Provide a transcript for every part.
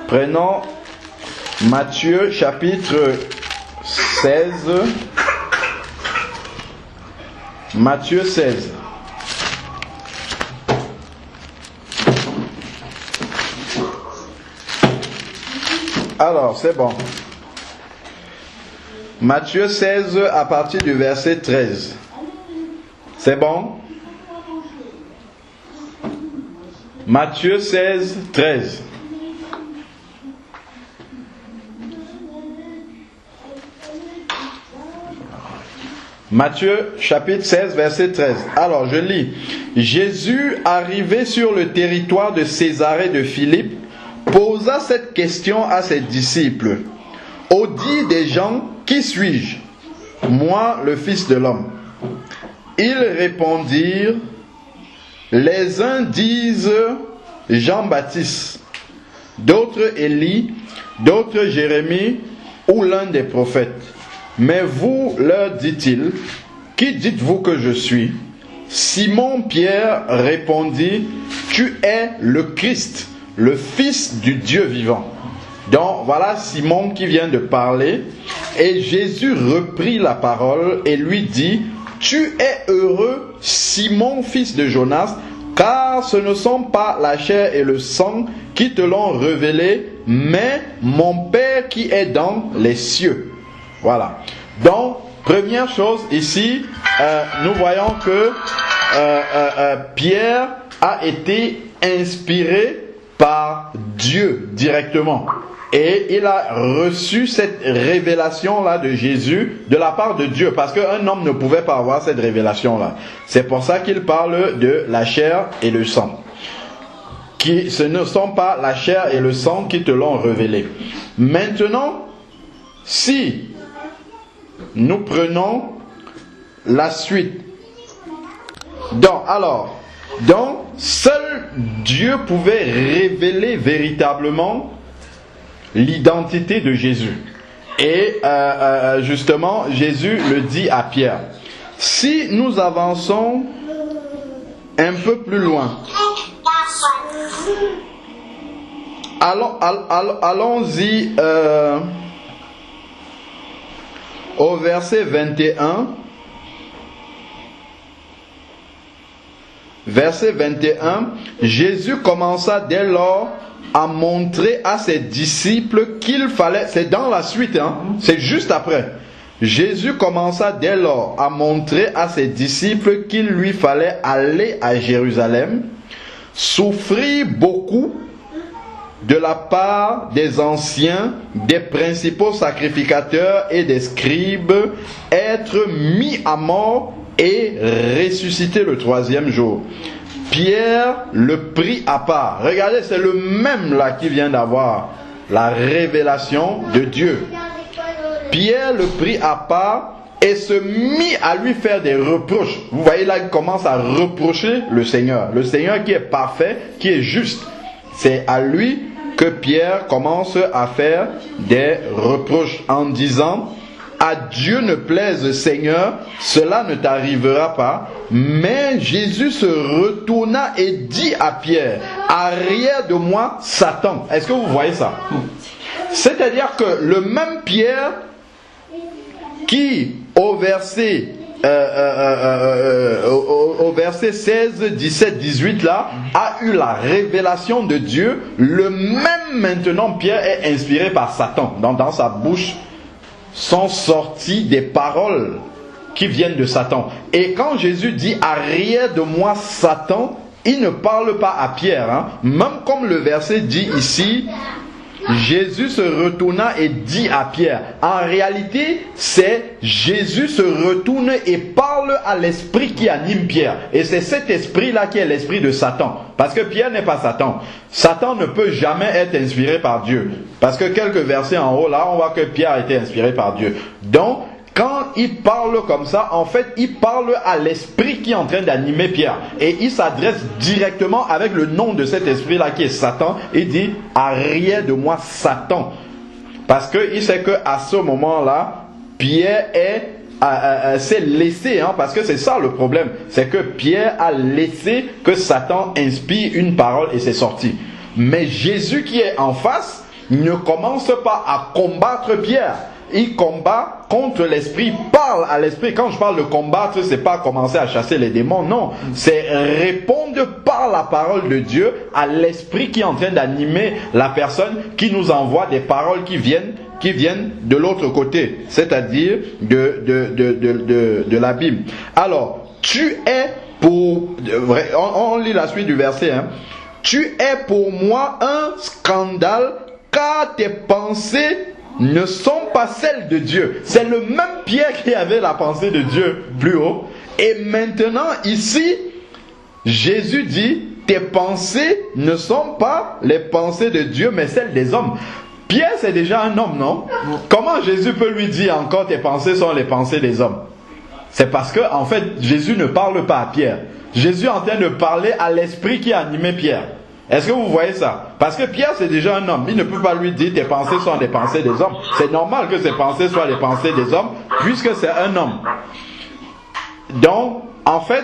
Prenons Matthieu chapitre 16. Matthieu 16. Alors, c'est bon. Matthieu 16 à partir du verset 13. C'est bon? Matthieu 16, 13. Matthieu chapitre 16, verset 13. Alors, je lis. Jésus, arrivé sur le territoire de Césarée de Philippe, posa cette question à ses disciples. Au dit des gens, qui suis-je? Moi, le Fils de l'homme. Ils répondirent, les uns disent Jean-Baptiste, d'autres Élie, d'autres Jérémie ou l'un des prophètes. Mais vous, leur dit-il, qui dites-vous que je suis? Simon-Pierre répondit, tu es le Christ, le Fils du Dieu vivant. Donc voilà Simon qui vient de parler, et Jésus reprit la parole et lui dit, tu es heureux, Simon, fils de Jonas, car ce ne sont pas la chair et le sang qui te l'ont révélé, mais mon Père qui est dans les cieux. Voilà. Donc, première chose ici, nous voyons que Pierre a été inspiré par Dieu directement. Et il a reçu cette révélation-là de Jésus de la part de Dieu. Parce qu'un homme ne pouvait pas avoir cette révélation-là. C'est pour ça qu'il parle de la chair et le sang. Ce ne sont pas la chair et le sang qui te l'ont révélé. Maintenant, si nous prenons la suite. Donc, seul Dieu pouvait révéler véritablement l'identité de Jésus. Et justement, Jésus le dit à Pierre. Si nous avançons un peu plus loin, allons-y au verset 21. Verset 21, Jésus commença dès lors à montrer à ses disciples qu'il fallait, c'est dans la suite, c'est juste après. Jésus commença dès lors à montrer à ses disciples qu'il lui fallait aller à Jérusalem, souffrir beaucoup de la part des anciens, des principaux sacrificateurs et des scribes, être mis à mort et ressusciter le troisième jour. Pierre le prit à part. Regardez, c'est le même là qui vient d'avoir la révélation de Dieu. Pierre le prit à part et se mit à lui faire des reproches. Vous voyez là, il commence à reprocher le Seigneur. Le Seigneur qui est parfait, qui est juste. C'est à lui que Pierre commence à faire des reproches en disant: à Dieu ne plaise, Seigneur, cela ne t'arrivera pas. Mais Jésus se retourna et dit à Pierre: arrière de moi, Satan. Est-ce que vous voyez ça? C'est-à-dire que le même Pierre qui, au verset 16, 17, 18 là, a eu la révélation de Dieu, le même maintenant Pierre est inspiré par Satan. Dans sa bouche sont sorties des paroles qui viennent de Satan. Et quand Jésus dit arrière de moi Satan, il ne parle pas à Pierre, même comme le verset dit ici, Jésus se retourna et dit à Pierre. En réalité, c'est Jésus se retourne et parle à l'esprit qui anime Pierre. Et c'est cet esprit-là qui est l'esprit de Satan. Parce que Pierre n'est pas Satan. Satan ne peut jamais être inspiré par Dieu. Parce que quelques versets en haut, là, on voit que Pierre a été inspiré par Dieu. Donc, quand il parle comme ça, en fait, il parle à l'esprit qui est en train d'animer Pierre. Et il s'adresse directement avec le nom de cet esprit-là qui est Satan. Il dit, arrière de moi, Satan. Parce qu'il sait qu'à ce moment-là, Pierre s'est laissé, parce que c'est ça le problème. C'est que Pierre a laissé que Satan inspire une parole et c'est sorti. Mais Jésus qui est en face, ne commence pas à combattre Pierre. Il combat contre l'esprit, parle à l'esprit. Quand je parle de combattre, c'est pas commencer à chasser les démons, non. C'est répondre par la parole de Dieu à l'esprit qui est en train d'animer la personne, qui nous envoie des paroles qui viennent de l'autre côté, c'est-à-dire de la Bible. Alors, tu es pour... On lit la suite du verset. Tu es pour moi un scandale, car tes pensées ne sont pas celles de Dieu. C'est le même Pierre qui avait la pensée de Dieu plus haut. Et maintenant, ici, Jésus dit, tes pensées ne sont pas les pensées de Dieu, mais celles des hommes. Pierre, c'est déjà un homme, non? Comment Jésus peut lui dire encore, tes pensées sont les pensées des hommes? C'est parce que, en fait, Jésus ne parle pas à Pierre. Jésus est en train de parler à l'esprit qui a animé Pierre. Est-ce que vous voyez ça? Parce que Pierre, c'est déjà un homme. Il ne peut pas lui dire, tes pensées sont les pensées des hommes. C'est normal que ses pensées soient les pensées des hommes, puisque c'est un homme. Donc, en fait,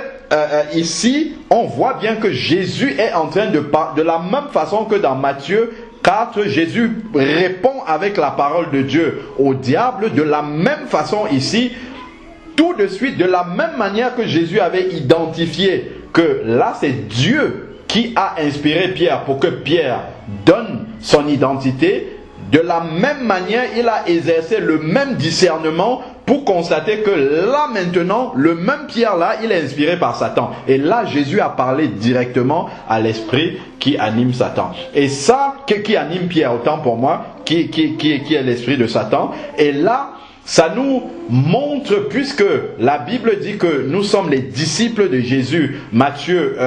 ici, on voit bien que Jésus est en train de parler de la même façon que dans Matthieu 4, Jésus répond avec la parole de Dieu au diable. De la même façon ici, tout de suite, de la même manière que Jésus avait identifié que là, c'est Dieu qui a inspiré Pierre pour que Pierre donne son identité, de la même manière, il a exercé le même discernement pour constater que là maintenant, le même Pierre là, il est inspiré par Satan. Et là, Jésus a parlé directement à l'esprit qui anime Satan. Et ça, qui anime Pierre, autant pour moi, qui est l'esprit de Satan. Et là, ça nous montre, puisque la Bible dit que nous sommes les disciples de Jésus, Matthieu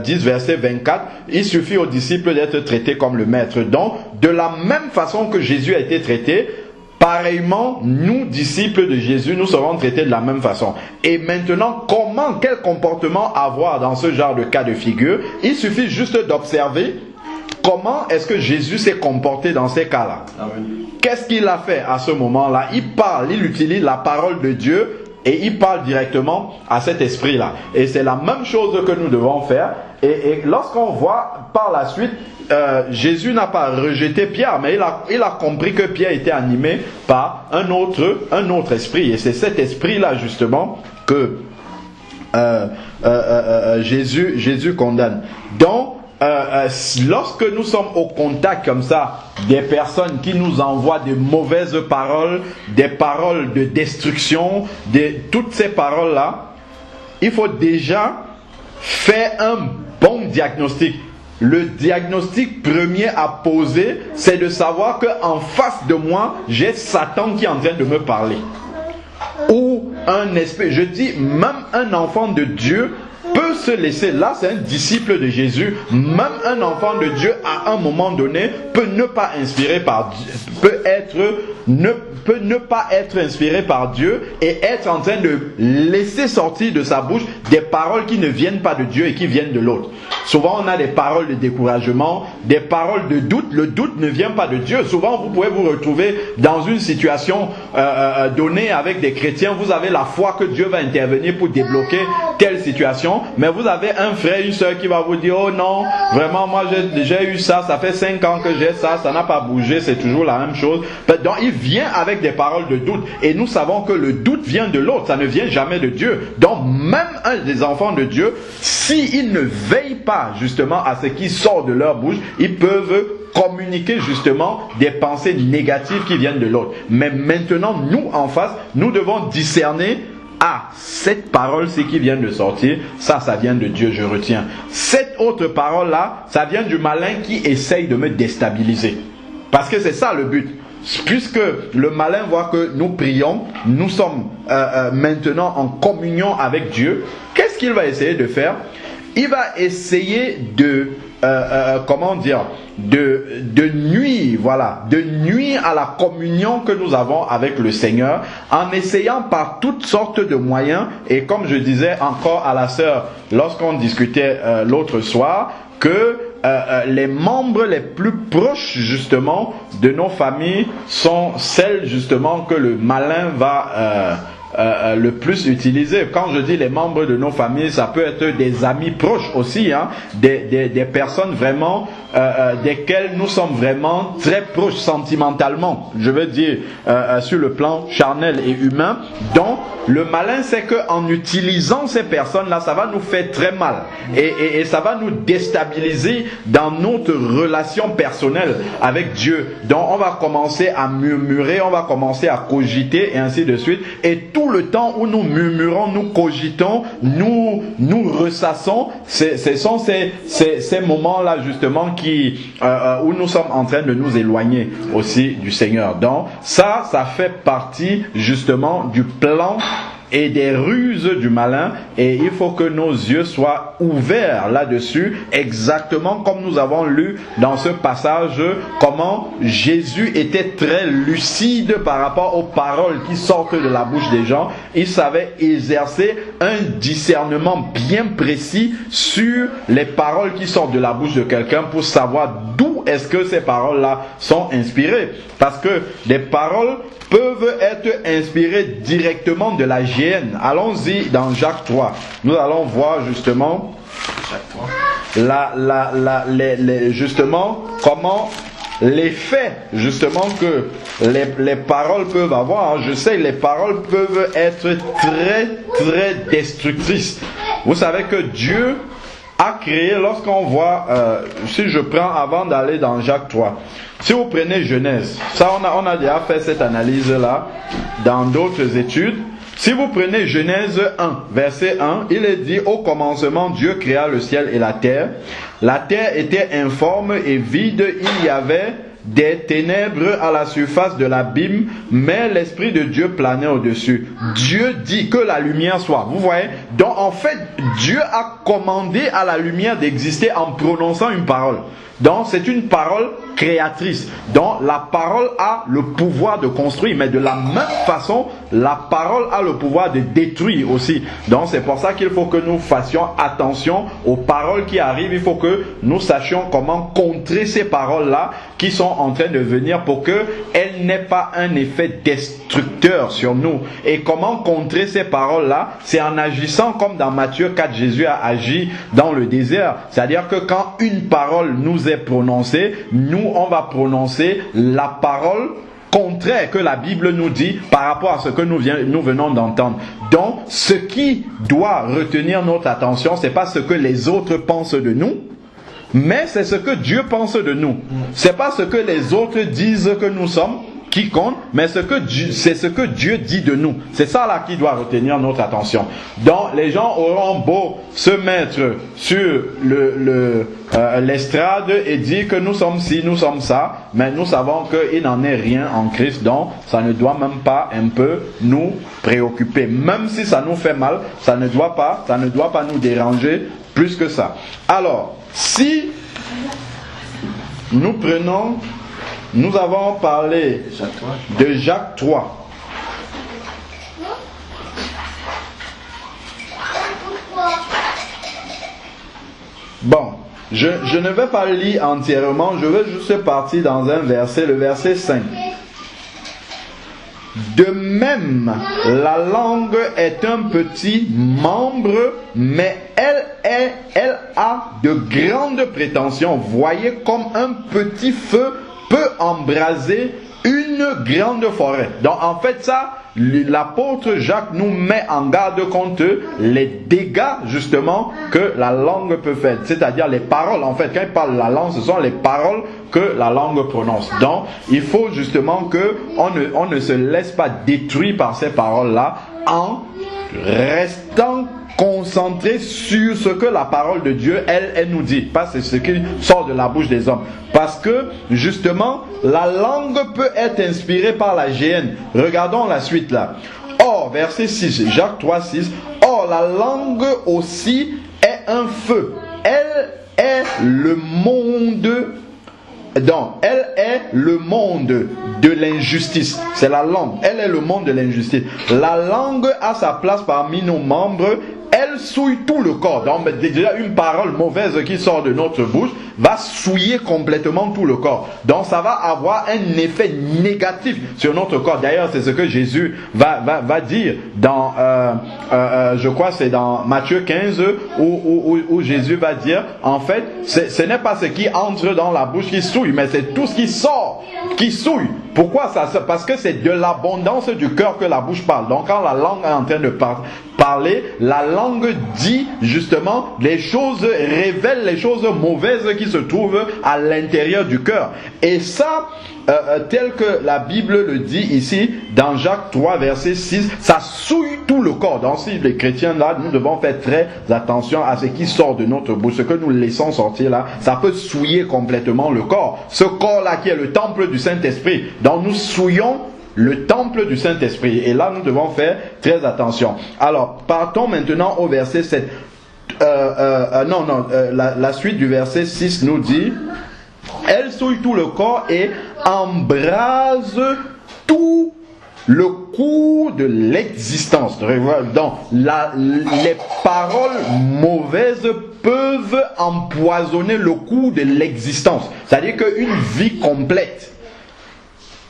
10, verset 24, il suffit aux disciples d'être traités comme le maître. Donc, de la même façon que Jésus a été traité, pareillement, nous, disciples de Jésus, nous serons traités de la même façon. Et maintenant, quel comportement avoir dans ce genre de cas de figure? Il suffit juste d'observer comment est-ce que Jésus s'est comporté dans ces cas-là. Qu'est-ce qu'il a fait à ce moment-là? Il parle, il utilise la parole de Dieu et il parle directement à cet esprit-là. Et c'est la même chose que nous devons faire. Et lorsqu'on voit par la suite, Jésus n'a pas rejeté Pierre, mais il a compris que Pierre était animé par un autre esprit. Et c'est cet esprit-là justement que Jésus condamne. Donc, lorsque nous sommes au contact comme ça des personnes qui nous envoient de mauvaises paroles, des paroles de destruction, toutes ces paroles-là, il faut déjà faire un bon diagnostic. Le diagnostic premier à poser, c'est de savoir qu'en face de moi, j'ai Satan qui est en train de me parler. Ou un esprit, je dis même un enfant de Dieu peut se laisser, là c'est un disciple de Jésus, même un enfant de Dieu à un moment donné peut ne pas inspiré par Dieu, peut ne pas être inspiré par Dieu et être en train de laisser sortir de sa bouche des paroles qui ne viennent pas de Dieu et qui viennent de l'autre. Souvent on a des paroles de découragement, des paroles de doute. Le doute ne vient pas de Dieu. Souvent vous pouvez vous retrouver dans une situation donnée avec des chrétiens. Vous avez la foi que Dieu va intervenir pour débloquer telle situation, mais vous avez un frère, une soeur qui va vous dire, oh non, vraiment moi j'ai eu ça, ça fait 5 ans que j'ai ça, ça n'a pas bougé, c'est toujours la même chose. Donc il vient avec des paroles de doute, et nous savons que le doute vient de l'autre, ça ne vient jamais de Dieu. Donc même un des enfants de Dieu, s'ils ne veillent pas justement à ce qui sort de leur bouche, ils peuvent communiquer justement des pensées négatives qui viennent de l'autre. Mais maintenant, nous en face, nous devons discerner, ah, cette parole, c'est qui vient de sortir, ça vient de Dieu, je retiens. Cette autre parole-là, ça vient du malin qui essaye de me déstabiliser. Parce que c'est ça le but. Puisque le malin voit que nous prions, nous sommes maintenant en communion avec Dieu, qu'est-ce qu'il va essayer de faire? Il va essayer de nuire à la communion que nous avons avec le Seigneur, en essayant par toutes sortes de moyens. Et comme je disais encore à la sœur lorsqu'on discutait l'autre soir, que les membres les plus proches justement de nos familles sont celles justement que le malin va le plus utilisé. Quand je dis les membres de nos familles, ça peut être des amis proches aussi, hein, des personnes vraiment desquelles nous sommes vraiment très proches sentimentalement, je veux dire sur le plan charnel et humain. Donc le malin, c'est qu'en utilisant ces personnes-là, ça va nous faire très mal et ça va nous déstabiliser dans notre relation personnelle avec Dieu. Donc on va commencer à murmurer, on va commencer à cogiter et ainsi de suite. Et tout le temps où nous murmurons, nous cogitons, nous ressassons, ce sont ces moments-là justement où nous sommes en train de nous éloigner aussi du Seigneur. Donc ça fait partie justement du plan et des ruses du malin, et il faut que nos yeux soient ouverts là-dessus, exactement comme nous avons lu dans ce passage comment Jésus était très lucide par rapport aux paroles qui sortent de la bouche des gens. Il savait exercer un discernement bien précis sur les paroles qui sortent de la bouche de quelqu'un pour savoir d'où est-ce que ces paroles-là sont inspirées, parce que des paroles peuvent être inspirées directement de la GN. Allons-y dans Jacques 3. Nous allons voir justement justement comment l'effet justement que les paroles peuvent avoir. Je sais, les paroles peuvent être très très destructrices. Vous savez que Dieu a créé, lorsqu'on voit, si je prends avant d'aller dans Jacques 3, si vous prenez Genèse, ça on a déjà fait cette analyse-là dans d'autres études. Si vous prenez Genèse 1, verset 1, il est dit: au commencement, Dieu créa le ciel et la terre. La terre était informe et vide, il y avait des ténèbres à la surface de l'abîme, mais l'Esprit de Dieu planait au-dessus. Dieu dit que la lumière soit. Vous voyez? Donc en fait, Dieu a commandé à la lumière d'exister en prononçant une parole. Donc c'est une parole créatrice. Donc la parole a le pouvoir de construire, mais de la même façon, la parole a le pouvoir de détruire aussi. Donc c'est pour ça qu'il faut que nous fassions attention aux paroles qui arrivent. Il faut que nous sachions comment contrer ces paroles-là qui sont en train de venir pour qu'elles n'aient pas un effet destructeur sur nous. Et comment contrer ces paroles-là? C'est en agissant comme dans Matthieu 4, Jésus a agi dans le désert. C'est-à-dire que quand une parole nous est prononcée, nous on va prononcer la parole contraire que la Bible nous dit par rapport à ce que nous venons d'entendre. Donc, ce qui doit retenir notre attention, c'est pas ce que les autres pensent de nous, mais c'est ce que Dieu pense de nous. C'est pas ce que les autres disent que nous sommes qui compte, mais c'est ce que Dieu dit de nous. C'est ça là qui doit retenir notre attention. Donc les gens auront beau se mettre sur l'estrade et dire que nous sommes ci, nous sommes ça, mais nous savons qu'il n'en est rien en Christ, donc ça ne doit même pas un peu nous préoccuper. Même si ça nous fait mal, ça ne doit pas nous déranger plus que ça. Alors, si nous avons parlé de Jacques 3. Bon, je ne vais pas le lire entièrement, je vais juste partir dans un verset, le verset 5. De même, la langue est un petit membre, mais elle a de grandes prétentions. Voyez comme un petit feu peut embraser une grande forêt. Donc en fait ça, l'apôtre Jacques nous met en garde contre les dégâts justement que la langue peut faire. C'est-à-dire les paroles, en fait quand il parle de la langue, ce sont les paroles que la langue prononce. Donc il faut justement que on ne se laisse pas détruire par ces paroles-là en restant concentré sur ce que la parole de Dieu, elle nous dit. Pas ce qui sort de la bouche des hommes. Parce que, justement, la langue peut être inspirée par la GN. Regardons la suite là. Or, verset 6, Jacques 3, 6. Or, la langue aussi est un feu. Elle est le monde. Donc, elle est le monde de l'injustice. C'est la langue. Elle est le monde de l'injustice. La langue a sa place parmi nos membres. elle souille tout le corps. Donc déjà une parole mauvaise qui sort de notre bouche va souiller complètement tout le corps. Donc ça va avoir un effet négatif sur notre corps. D'ailleurs c'est ce que Jésus va dire dans, je crois c'est dans Matthieu 15 où Jésus va dire, en fait ce n'est pas ce qui entre dans la bouche qui souille, mais c'est tout ce qui sort qui souille. Pourquoi ça? Parce que c'est de l'abondance du cœur que la bouche parle. Donc quand la langue est en train de parler, la langue dit justement les choses, révèle les choses mauvaises qui se trouvent à l'intérieur du cœur. Et ça, tel que la Bible le dit ici, dans Jacques 3, verset 6, ça souille tout le corps. Donc si les chrétiens là, nous devons faire très attention à ce qui sort de notre bouche, ce que nous laissons sortir là, ça peut souiller complètement le corps. Ce corps-là qui est le temple du Saint-Esprit, donc nous souillons le temple du Saint-Esprit. Et là, nous devons faire très attention. Alors, partons maintenant au verset 7. La suite du verset 6 nous dit, elle souille tout le corps et embrase tout le cours de l'existence. Donc, les paroles mauvaises peuvent empoisonner le cours de l'existence. C'est-à-dire qu'une vie complète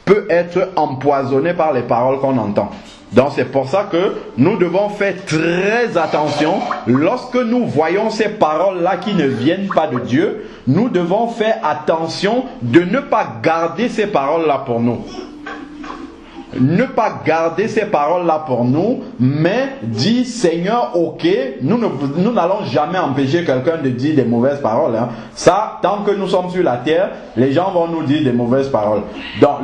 peut être empoisonnée par les paroles qu'on entend. Donc c'est pour ça que nous devons faire très attention lorsque nous voyons ces paroles-là qui ne viennent pas de Dieu. Nous devons faire attention de ne pas garder ces paroles-là pour nous. Ne pas garder ces paroles-là pour nous, mais dire Seigneur, ok, nous n'allons jamais empêcher quelqu'un de dire des mauvaises paroles. Hein. Ça, tant que nous sommes sur la terre, les gens vont nous dire des mauvaises paroles. Donc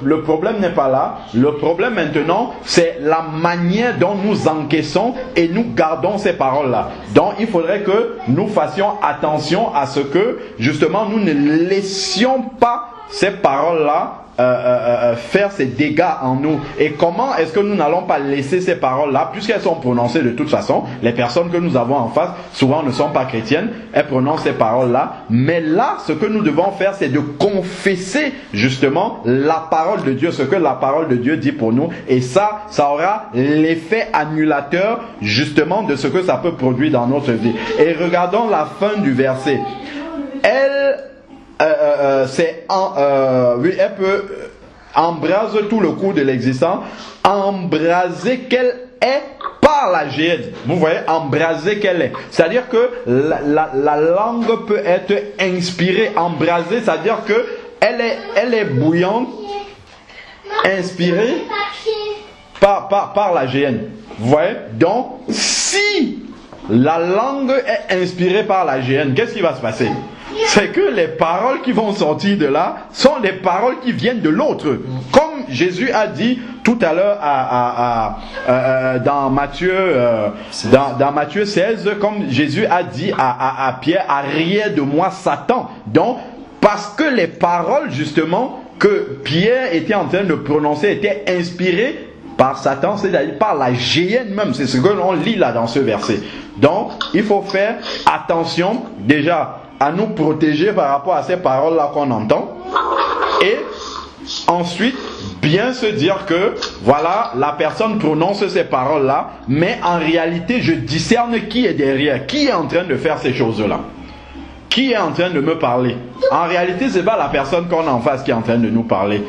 le problème n'est pas là. Le problème maintenant, c'est la manière dont nous encaissons et nous gardons ces paroles-là. Donc il faudrait que nous fassions attention à ce que, justement, nous ne laissions pas ces paroles-là faire ces dégâts en nous. Et comment est-ce que nous n'allons pas laisser ces paroles-là, puisqu'elles sont prononcées de toute façon, les personnes que nous avons en face, souvent ne sont pas chrétiennes, elles prononcent ces paroles-là, mais là, ce que nous devons faire, c'est de confesser justement la parole de Dieu, ce que la parole de Dieu dit pour nous, et ça aura l'effet annulateur justement de ce que ça peut produire dans notre vie. Et regardons la fin du verset. Elle peut embraser tout le cours de l'existence, embraser qu'elle est par la géhenne. Vous voyez, embraser qu'elle est. C'est-à-dire que la langue peut être inspirée, embrasée, c'est-à-dire que elle est bouillante, inspirée par la géhenne. Vous voyez? Donc, si la langue est inspirée par la géhenne, qu'est-ce qui va se passer? C'est que les paroles qui vont sortir de là sont des paroles qui viennent de l'autre. Comme Jésus a dit tout à l'heure dans Matthieu 16, comme Jésus a dit à Pierre, arrière de moi Satan. Donc, parce que les paroles justement que Pierre était en train de prononcer étaient inspirées par Satan, c'est-à-dire par la géhenne même. C'est ce que l'on lit là dans ce verset. Donc, il faut faire attention déjà à nous protéger par rapport à ces paroles-là qu'on entend. Et ensuite, bien se dire que, voilà, la personne prononce ces paroles-là, mais en réalité, je discerne qui est derrière, qui est en train de faire ces choses-là. Qui est en train de me parler. En réalité, ce n'est pas la personne qu'on a en face qui est en train de nous parler.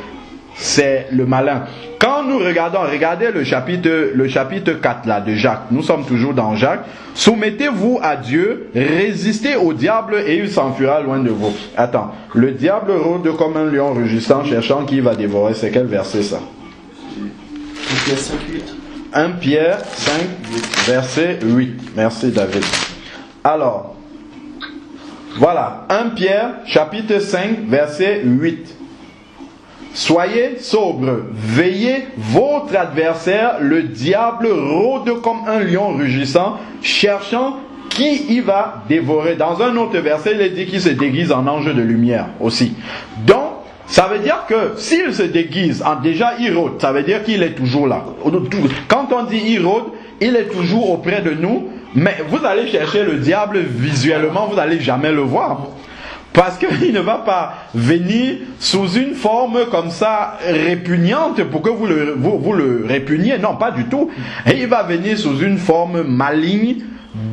C'est le malin. Quand nous regardez le chapitre 4 là, de Jacques. Nous sommes toujours dans Jacques. Soumettez-vous à Dieu, résistez au diable et il s'enfuira loin de vous. Attends, le diable rôde comme un lion rugissant, cherchant qui va dévorer. C'est quel verset ça? 1 Pierre 5, verset 8. Merci David. Alors, voilà, 1 Pierre chapitre 5, verset 8. Soyez sobres, veillez, votre adversaire, le diable, rôde comme un lion rugissant, cherchant qui il va dévorer. Dans un autre verset, il est dit qu'il se déguise en ange de lumière aussi. Donc, ça veut dire que s'il se déguise, déjà il rôde, ça veut dire qu'il est toujours là. Quand on dit il rôde, il est toujours auprès de nous, mais vous allez chercher le diable visuellement, vous n'allez jamais le voir. Parce qu'il ne va pas venir sous une forme comme ça répugnante pour que vous le répugniez. Non, pas du tout. Et il va venir sous une forme maligne,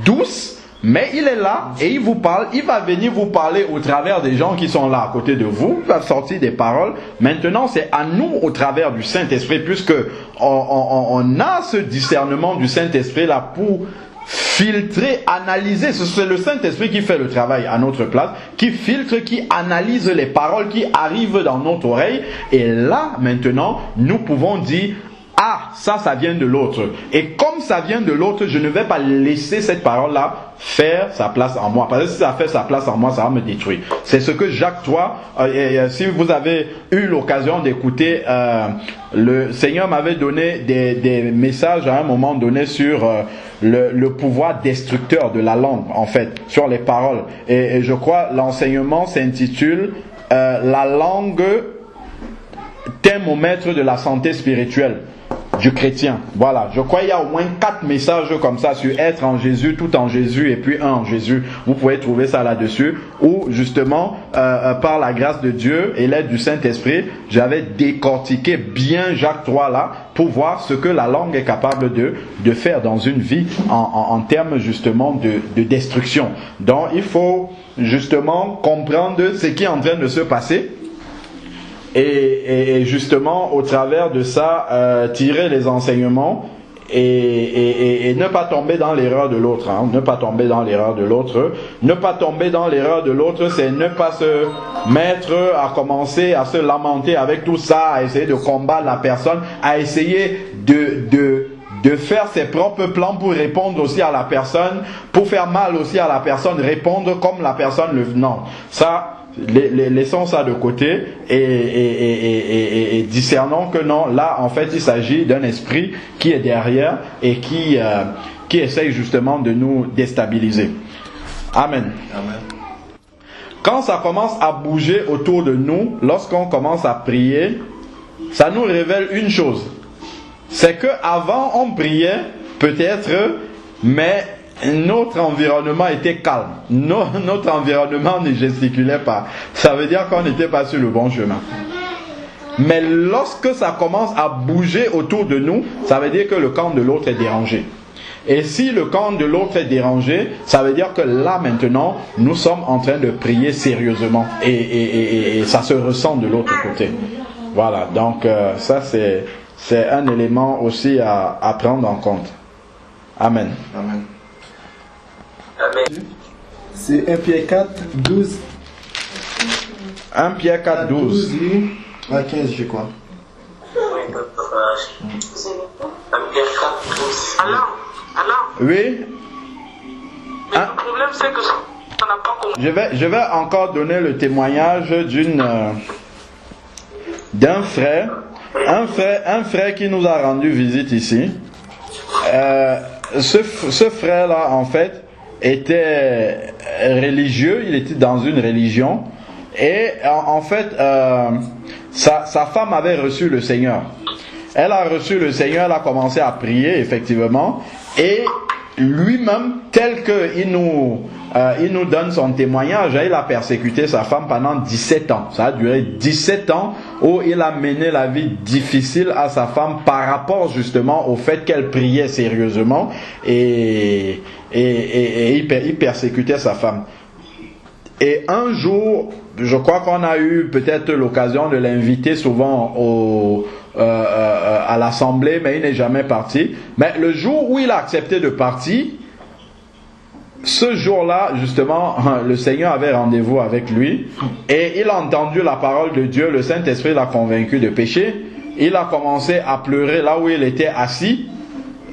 douce, mais il est là et il vous parle. Il va venir vous parler au travers des gens qui sont là à côté de vous. Il va sortir des paroles. Maintenant, c'est à nous au travers du Saint-Esprit, puisque on a ce discernement du Saint-Esprit là pour filtrer, analyser. C'est le Saint-Esprit qui fait le travail à notre place, qui filtre, qui analyse les paroles qui arrivent dans notre oreille. Et là, maintenant, nous pouvons dire, ah, ça vient de l'autre. Et comme ça vient de l'autre, je ne vais pas laisser cette parole-là faire sa place en moi. Parce que si ça fait sa place en moi, ça va me détruire. C'est ce que Jacques 3, si vous avez eu l'occasion d'écouter, le Seigneur m'avait donné des messages à un moment donné sur le pouvoir destructeur de la langue, en fait, sur les paroles. Et je crois l'enseignement s'intitule la langue, thermomètre de la santé spirituelle du chrétien. Voilà, je crois qu'il y a au moins 4 messages comme ça sur être en Jésus, tout en Jésus et puis un en Jésus. Vous pouvez trouver ça là-dessus, où justement par la grâce de Dieu et l'aide du Saint-Esprit, j'avais décortiqué bien Jacques 3 là pour voir ce que la langue est capable de faire dans une vie en termes justement de destruction. Donc il faut justement comprendre ce qui est en train de se passer. Et justement au travers de ça tirer les enseignements et ne pas tomber dans l'erreur de l'autre, hein. Ne pas tomber dans l'erreur de l'autre. Ne pas tomber dans l'erreur de l'autre, c'est ne pas se mettre à commencer à se lamenter avec tout ça, à essayer de combattre la personne, à essayer de faire ses propres plans pour répondre aussi à la personne, pour faire mal aussi à la personne, répondre comme la personne le... Non, ça... laissons ça de côté et discernons que non, là en fait il s'agit d'un esprit qui est derrière et qui essaye justement de nous déstabiliser. Amen. Amen. Quand ça commence à bouger autour de nous, lorsqu'on commence à prier, ça nous révèle une chose, c'est que avant on priait peut-être, mais notre environnement était calme. Notre environnement ne gesticulait pas. Ça veut dire qu'on n'était pas sur le bon chemin. Mais lorsque ça commence à bouger autour de nous, ça veut dire que le camp de l'autre est dérangé. Et si le camp de l'autre est dérangé, ça veut dire que là maintenant, nous sommes en train de prier sérieusement. Et ça se ressent de l'autre côté. Voilà, donc ça c'est un élément aussi à prendre en compte. Amen. Amen. C'est 1 Pierre 4, 12. 1 Pierre 4, 12. À 15, je crois. 1 Pierre 4, 12. Alors. Oui. Mais le problème, c'est que ça n'a pas commencé. Je vais encore donner le témoignage d'un frère. Un frère qui nous a rendu visite ici. Ce frère-là, en fait, était religieux, il était dans une religion et en fait sa femme avait reçu le Seigneur. Elle a reçu le Seigneur, elle a commencé à prier effectivement et lui-même tel que il nous donne son témoignage, il a persécuté sa femme pendant 17 ans. Ça a duré 17 ans où il a mené la vie difficile à sa femme par rapport justement au fait qu'elle priait sérieusement et il persécutait sa femme. Et un jour, je crois qu'on a eu peut-être l'occasion de l'inviter souvent à l'assemblée, mais il n'est jamais parti. Mais le jour où il a accepté de partir, ce jour-là, justement, le Seigneur avait rendez-vous avec lui et il a entendu la parole de Dieu. Le Saint-Esprit l'a convaincu de pécher. Il a commencé à pleurer là où il était assis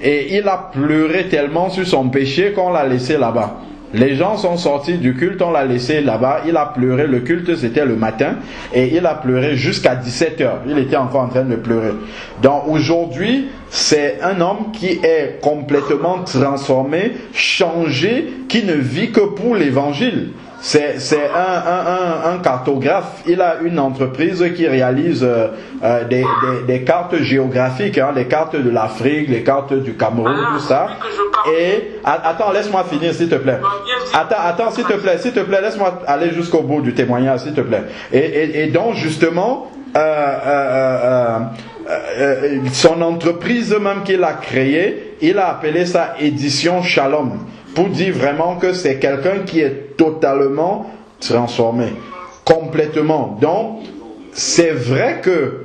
et il a pleuré tellement sur son péché qu'on l'a laissé là-bas. Les gens sont sortis du culte, on l'a laissé là-bas, il a pleuré, le culte c'était le matin, et il a pleuré jusqu'à 17h, il était encore en train de pleurer. Donc aujourd'hui, c'est un homme qui est complètement transformé, changé, qui ne vit que pour l'évangile. c'est un cartographe. Il a une entreprise qui réalise des cartes géographiques, hein, les cartes de l'Afrique, les cartes du Cameroun, tout ça. Et attends, laisse-moi finir, s'il te plaît. Attends, s'il te plaît, laisse-moi aller jusqu'au bout du témoignage, s'il te plaît. Et donc justement, son entreprise même qu'il a créée, il a appelé ça Édition Shalom, pour dire vraiment que c'est quelqu'un qui est totalement transformé, complètement. Donc, c'est vrai que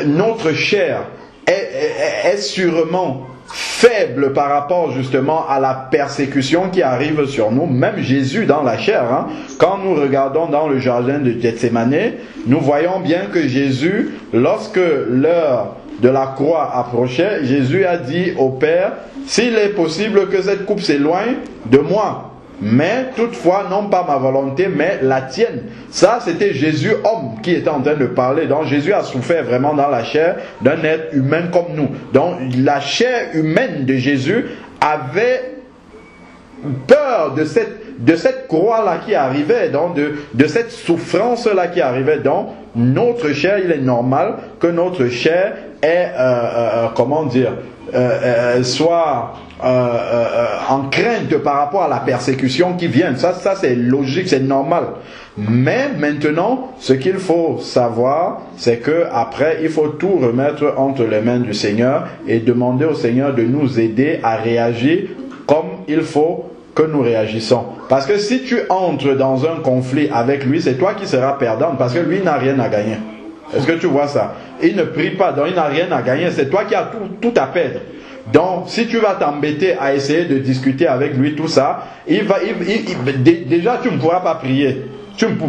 notre chair est sûrement faible par rapport justement à la persécution qui arrive sur nous. Même Jésus dans la chair, hein, quand nous regardons dans le jardin de Gethsémane, nous voyons bien que Jésus, lorsque l'heure de la croix approchait, Jésus a dit au Père, s'il est possible que cette coupe s'éloigne de moi, mais toutefois non pas ma volonté mais la tienne. Ça c'était Jésus homme qui était en train de parler. Donc Jésus a souffert vraiment dans la chair d'un être humain comme nous. Donc la chair humaine de Jésus avait peur de cette croix-là qui arrivait, donc de cette souffrance-là qui arrivait. Donc notre chair, il est normal que notre chair ait, soit en crainte par rapport à la persécution qui vient. Ça c'est logique, c'est normal. Mais maintenant, ce qu'il faut savoir, c'est que après, il faut tout remettre entre les mains du Seigneur et demander au Seigneur de nous aider à réagir comme il faut que nous réagissons. Parce que si tu entres dans un conflit avec lui, c'est toi qui seras perdant, parce que lui n'a rien à gagner. Est-ce que tu vois ça? Il ne prie pas, donc il n'a rien à gagner. C'est toi qui as tout à perdre. Donc, si tu vas t'embêter à essayer de discuter avec lui, tout ça, déjà tu ne pourras pas prier.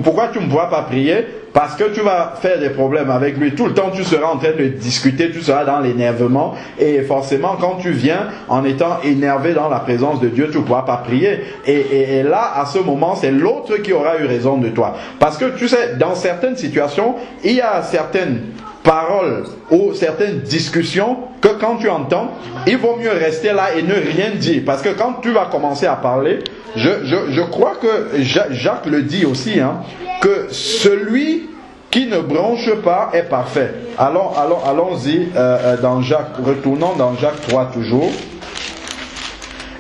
Pourquoi tu ne pourras pas prier? Parce que tu vas faire des problèmes avec lui. Tout le temps, tu seras en train de discuter, tu seras dans l'énervement. Et forcément, quand tu viens en étant énervé dans la présence de Dieu, tu ne pourras pas prier. Et là, à ce moment, c'est l'autre qui aura eu raison de toi. Parce que tu sais, dans certaines situations, il y a certaines paroles ou certaines discussions que quand tu entends, il vaut mieux rester là et ne rien dire. Parce que quand tu vas commencer à parler, je crois que Jacques le dit aussi, hein, que celui qui ne bronche pas est parfait. Allons-y dans Jacques, retournons dans Jacques 3 toujours.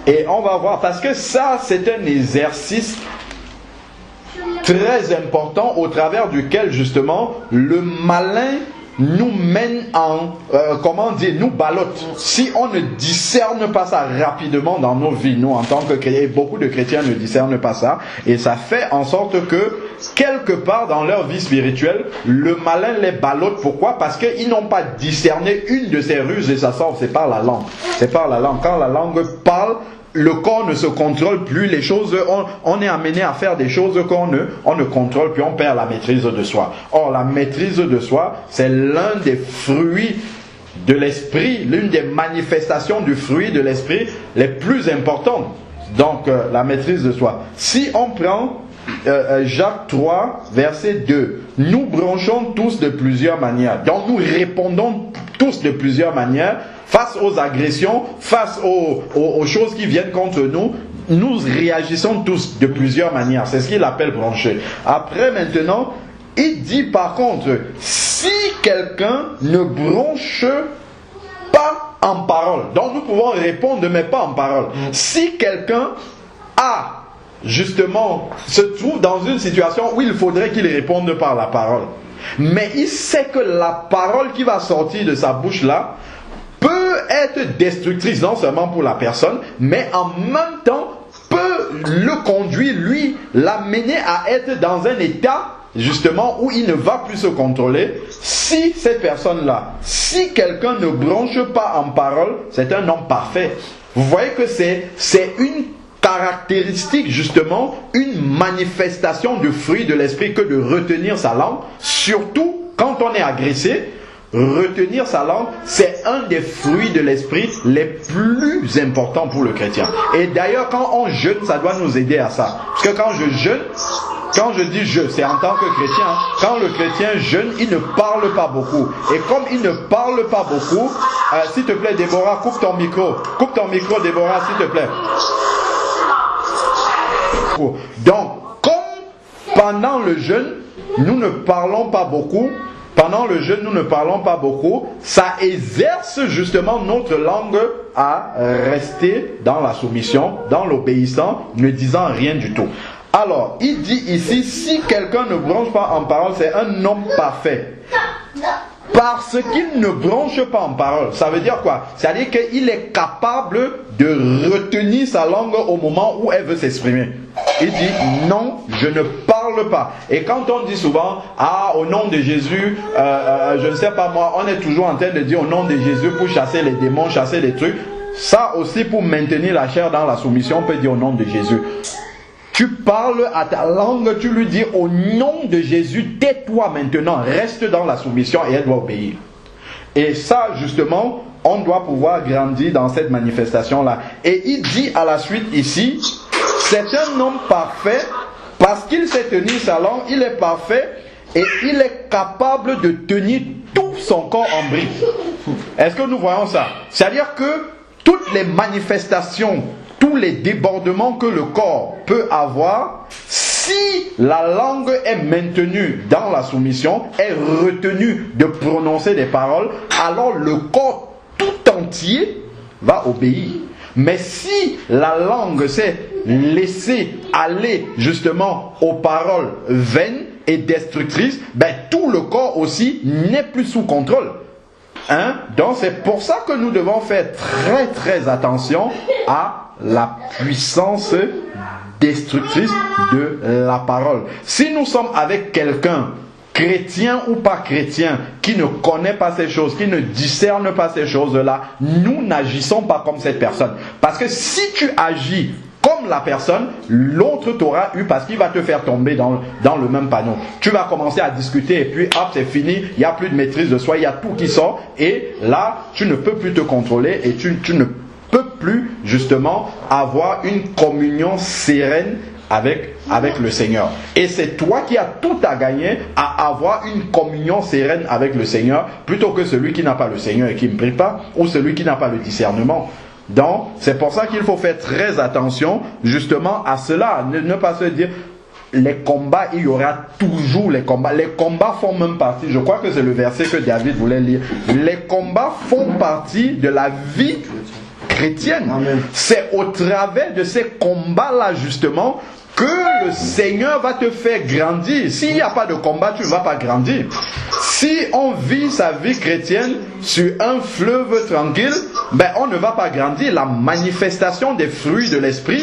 Et on va voir, parce que ça c'est un exercice très important au travers duquel justement le malin nous mène nous ballotte. Si on ne discerne pas ça rapidement dans nos vies, nous en tant que chrétiens, beaucoup de chrétiens ne discernent pas ça, et ça fait en sorte que quelque part dans leur vie spirituelle, le malin les ballotte. Pourquoi? Parce qu'ils n'ont pas discerné une de ces ruses, et ça sort, c'est par la langue. C'est par la langue. Quand la langue parle, le corps ne se contrôle plus, les choses, on est amené à faire des choses qu'on ne contrôle plus, on perd la maîtrise de soi. Or, la maîtrise de soi, c'est l'un des fruits de l'esprit, l'une des manifestations du fruit de l'esprit les plus importantes. Donc, la maîtrise de soi. Si on prend Jacques 3, verset 2, nous bronchons tous de plusieurs manières. Donc, nous répondons tous de plusieurs manières. Face aux agressions, face aux choses qui viennent contre nous, nous réagissons tous de plusieurs manières. C'est ce qu'il appelle broncher. Après maintenant, il dit par contre, si quelqu'un ne bronche pas en parole, donc nous pouvons répondre mais pas en parole. Si quelqu'un se trouve dans une situation où il faudrait qu'il réponde par la parole, mais il sait que la parole qui va sortir de sa bouche là peut être destructrice non seulement pour la personne, mais en même temps peut le conduire, lui, l'amener à être dans un état justement où il ne va plus se contrôler. Si cette personne-là, si quelqu'un ne bronche pas en parole, c'est un homme parfait. Vous voyez que c'est une caractéristique, justement, une manifestation du fruit de l'esprit que de retenir sa langue, surtout quand on est agressé. Retenir sa langue, c'est un des fruits de l'esprit les plus importants pour le chrétien. Et d'ailleurs, quand on jeûne, ça doit nous aider à ça. Parce que quand je jeûne, quand je dis je, c'est en tant que chrétien. Quand le chrétien jeûne, il ne parle pas beaucoup. Et comme il ne parle pas beaucoup, s'il te plaît, Déborah, coupe ton micro. Coupe ton micro, Déborah, s'il te plaît. beaucoup. Donc, comme pendant le jeûne, nous ne parlons pas beaucoup, ça exerce justement notre langue à rester dans la soumission, dans l'obéissance, ne disant rien du tout. Alors, il dit ici, si quelqu'un ne bronche pas en parole, c'est un homme parfait. Parce qu'il ne bronche pas en parole. Ça veut dire quoi? C'est-à-dire qu'il est capable de retenir sa langue au moment où elle veut s'exprimer. Il dit, non, je ne parle pas. Et quand on dit souvent, au nom de Jésus, je ne sais pas moi, on est toujours en train de dire au nom de Jésus pour chasser les démons, chasser les trucs. Ça aussi, pour maintenir la chair dans la soumission, on peut dire au nom de Jésus. Tu parles à ta langue, tu lui dis au nom de Jésus, tais-toi maintenant, reste dans la soumission et elle doit obéir. Et ça, justement, on doit pouvoir grandir dans cette manifestation-là. Et il dit à la suite ici, c'est un homme parfait parce qu'il sait tenir sa langue, il est parfait et il est capable de tenir tout son corps en brique. Est-ce que nous voyons ça? C'est-à-dire que toutes les manifestations, tous les débordements que le corps peut avoir, si la langue est maintenue dans la soumission, est retenue de prononcer des paroles, alors le corps tout entier va obéir. Mais si la langue s'est laissée aller justement aux paroles vaines et destructrices, tout le corps aussi n'est plus sous contrôle. Donc c'est pour ça que nous devons faire très très attention à la puissance destructrice de la parole. Si nous sommes avec quelqu'un, chrétien ou pas chrétien, qui ne connaît pas ces choses, qui ne discerne pas ces choses-là, nous n'agissons pas comme cette personne. Parce que si tu agis comme la personne, l'autre t'aura eu parce qu'il va te faire tomber dans le même panneau. Tu vas commencer à discuter et puis hop, c'est fini, il n'y a plus de maîtrise de soi, il y a tout qui sort et là, tu ne peux plus te contrôler et tu ne peux plus justement avoir une communion sereine avec le Seigneur. Et c'est toi qui as tout à gagner à avoir une communion sereine avec le Seigneur plutôt que celui qui n'a pas le Seigneur et qui ne prie pas ou celui qui n'a pas le discernement. Donc, c'est pour ça qu'il faut faire très attention justement à cela. Ne pas se dire, les combats, il y aura toujours les combats. Les combats font même partie, je crois que c'est le verset que David voulait lire. Les combats font partie de la vie chrétienne. Amen. C'est au travers de ces combats-là justement que le Seigneur va te faire grandir. S'il n'y a pas de combat, tu ne vas pas grandir. Si on vit sa vie chrétienne sur un fleuve tranquille, on ne va pas grandir. La manifestation des fruits de l'esprit,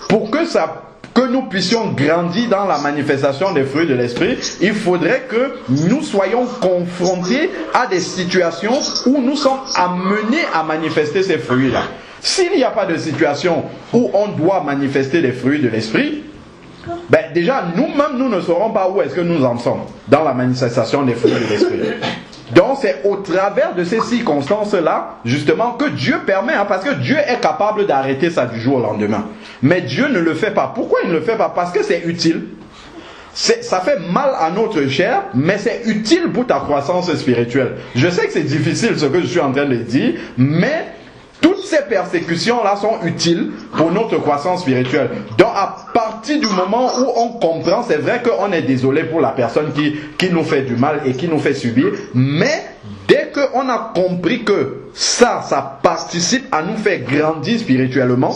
pour que nous puissions grandir dans la manifestation des fruits de l'esprit, il faudrait que nous soyons confrontés à des situations où nous sommes amenés à manifester ces fruits-là. S'il n'y a pas de situation où on doit manifester les fruits de l'esprit, déjà nous-mêmes nous ne saurons pas où est-ce que nous en sommes dans la manifestation des fruits de l'esprit. Donc c'est au travers de ces circonstances-là justement que Dieu permet, parce que Dieu est capable d'arrêter ça du jour au lendemain. Mais Dieu ne le fait pas. Pourquoi il ne le fait pas? Parce que c'est utile. Ça fait mal à notre chair, mais c'est utile pour ta croissance spirituelle. Je sais que c'est difficile ce que je suis en train de dire, mais toutes ces persécutions-là sont utiles pour notre croissance spirituelle. Donc à partir du moment où on comprend, c'est vrai qu'on est désolé pour la personne qui nous fait du mal et qui nous fait subir, mais dès qu'on a compris que ça participe à nous faire grandir spirituellement,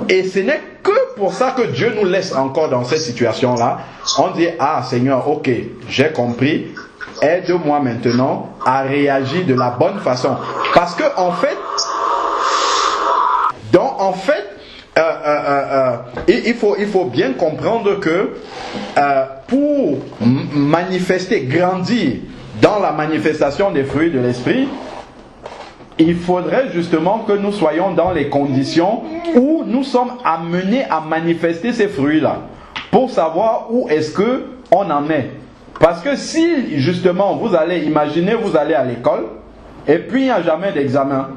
et ce n'est que pour ça que Dieu nous laisse encore dans cette situation-là, on dit, Seigneur, ok, j'ai compris, aide-moi maintenant à réagir de la bonne façon. Parce que en fait, il faut bien comprendre que pour manifester, grandir dans la manifestation des fruits de l'esprit, il faudrait justement que nous soyons dans les conditions où nous sommes amenés à manifester ces fruits-là, pour savoir où est-ce que on en est. Parce que si justement vous allez à l'école et puis il n'y a jamais d'examen,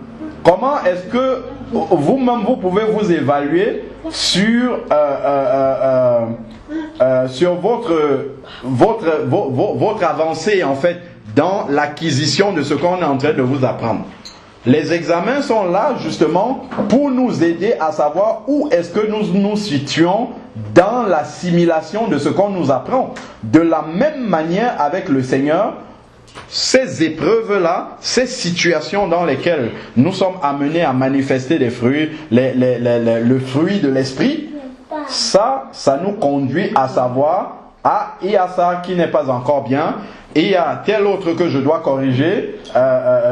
comment est-ce que vous-même vous pouvez vous évaluer sur votre avancée en fait dans l'acquisition de ce qu'on est en train de vous apprendre? Les examens sont là justement pour nous aider à savoir où est-ce que nous nous situons dans l'assimilation de ce qu'on nous apprend. De la même manière avec le Seigneur, ces épreuves-là, ces situations dans lesquelles nous sommes amenés à manifester des fruits, le fruit de l'esprit, ça nous conduit à savoir, il y a ça qui n'est pas encore bien, et il y a tel autre que je dois corriger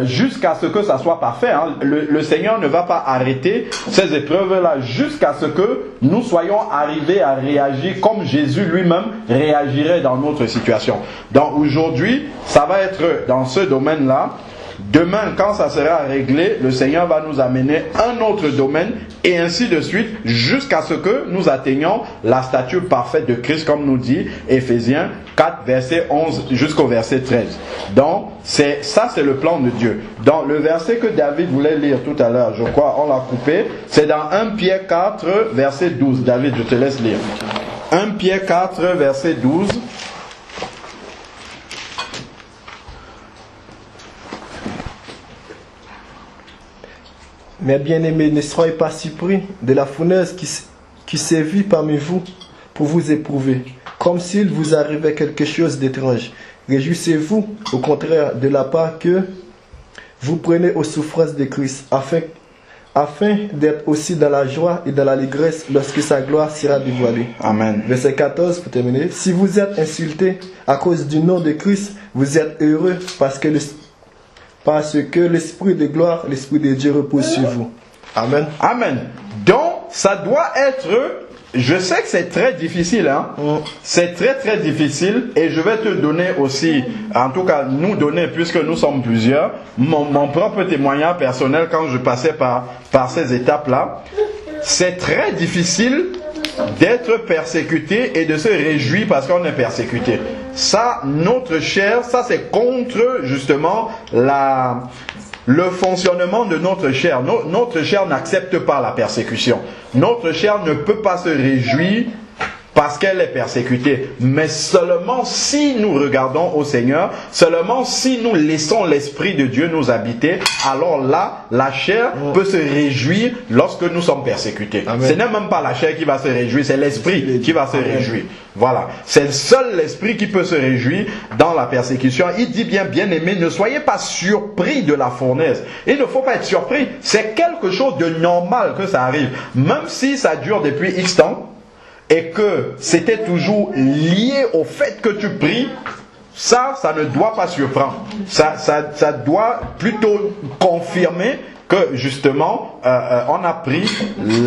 jusqu'à ce que ça soit parfait. Hein. Le Seigneur ne va pas arrêter ces épreuves-là jusqu'à ce que nous soyons arrivés à réagir comme Jésus lui-même réagirait dans notre situation. Donc aujourd'hui, ça va être dans ce domaine-là. Demain, quand ça sera réglé, le Seigneur va nous amener un autre domaine et ainsi de suite jusqu'à ce que nous atteignions la stature parfaite de Christ, comme nous dit Éphésiens 4, verset 11 jusqu'au verset 13. Donc, c'est le plan de Dieu. Dans le verset que David voulait lire tout à l'heure, je crois, on l'a coupé, c'est dans 1 Pierre 4, verset 12. David, je te laisse lire. 1 Pierre 4, verset 12. Mes bien-aimés, ne soyez pas surpris de la fournaise qui sévit parmi vous pour vous éprouver, comme s'il vous arrivait quelque chose d'étrange. Réjouissez-vous, au contraire, de la part que vous prenez aux souffrances de Christ, afin d'être aussi dans la joie et dans l'allégresse lorsque sa gloire sera dévoilée. Amen. Verset 14, pour terminer. Si vous êtes insultés à cause du nom de Christ, vous êtes heureux parce que l'Esprit de gloire, l'Esprit de Dieu repose sur vous. Amen. Amen. Donc, ça doit être... Je sais que c'est très difficile, hein. C'est très très difficile et je vais te donner aussi, en tout cas nous donner, puisque nous sommes plusieurs, mon propre témoignage personnel quand je passais par ces étapes-là. C'est très difficile d'être persécuté et de se réjouir parce qu'on est persécuté. Ça, notre chair, ça c'est contre justement le fonctionnement de notre chair. Notre chair n'accepte pas la persécution. Notre chair ne peut pas se réjouir parce qu'elle est persécutée. Mais seulement si nous regardons au Seigneur, seulement si nous laissons l'Esprit de Dieu nous habiter, alors là, la chair peut se réjouir lorsque nous sommes persécutés. Amen. Ce n'est même pas la chair qui va se réjouir, c'est l'Esprit qui va se réjouir. Voilà. C'est seul l'Esprit qui peut se réjouir dans la persécution. Il dit bien, bien-aimés, ne soyez pas surpris de la fournaise. Il ne faut pas être surpris. C'est quelque chose de normal que ça arrive. Même si ça dure depuis X temps, et que c'était toujours lié au fait que tu pries, ça ne doit pas surprendre. Ça doit plutôt confirmer que justement on a pris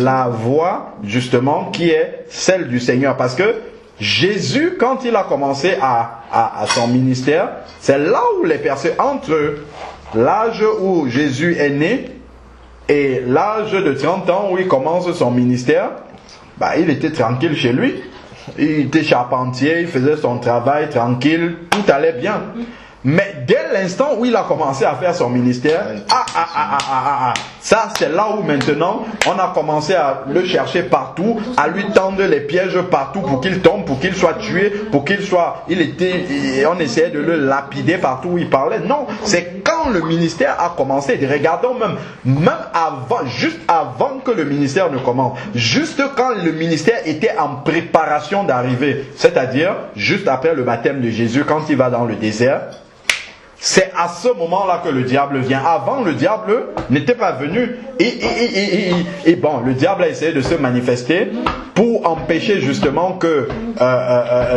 la voie justement qui est celle du Seigneur. Parce que Jésus, quand il a commencé à son ministère, c'est là où les personnes, entre l'âge où Jésus est né et l'âge de 30 ans où il commence son ministère, il était tranquille chez lui. Il était charpentier, il faisait son travail tranquille, tout allait bien. Mais dès l'instant où il a commencé à faire son ministère, ça c'est là où maintenant on a commencé à le chercher partout, à lui tendre les pièges partout pour qu'il tombe, pour qu'il soit tué, on essayait de le lapider partout où il parlait. Non, c'est quand le ministère a commencé. Regardons même avant, juste avant que le ministère ne commence, juste quand le ministère était en préparation d'arriver, c'est-à-dire juste après le baptême de Jésus, quand il va dans le désert. C'est à ce moment-là que le diable vient. Avant, le diable n'était pas venu. Et bon, le diable a essayé de se manifester pour empêcher justement que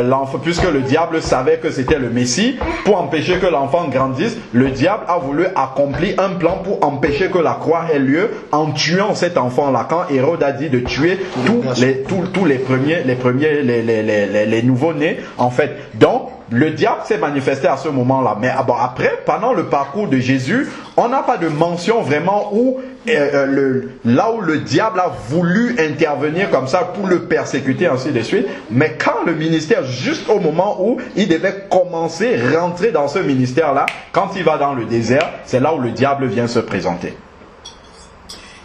l'enfant, puisque le diable savait que c'était le Messie, pour empêcher que l'enfant grandisse, le diable a voulu accomplir un plan pour empêcher que la croix ait lieu en tuant cet enfant-là. Quand Hérode a dit de tuer tous les premiers, les nouveaux-nés, en fait. Donc, le diable s'est manifesté à ce moment-là. Mais après, pendant le parcours de Jésus, on n'a pas de mention vraiment où là où le diable a voulu intervenir comme ça pour le persécuter, ainsi de suite. Mais quand le ministère, juste au moment où il devait commencer, rentrer dans ce ministère-là, quand il va dans le désert, c'est là où le diable vient se présenter.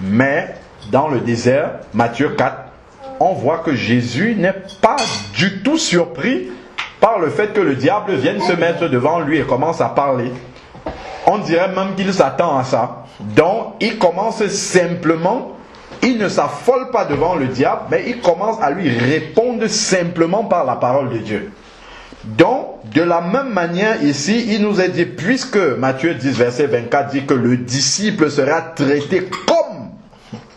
Mais dans le désert, Matthieu 4, on voit que Jésus n'est pas du tout surpris par le fait que le diable vienne se mettre devant lui et commence à parler. on dirait même qu'il s'attend à ça. Donc, il commence simplement, il ne s'affole pas devant le diable, mais il commence à lui répondre simplement par la parole de Dieu. Donc, de la même manière ici, il nous est dit, puisque Matthieu 10, verset 24 dit que le disciple sera traité comme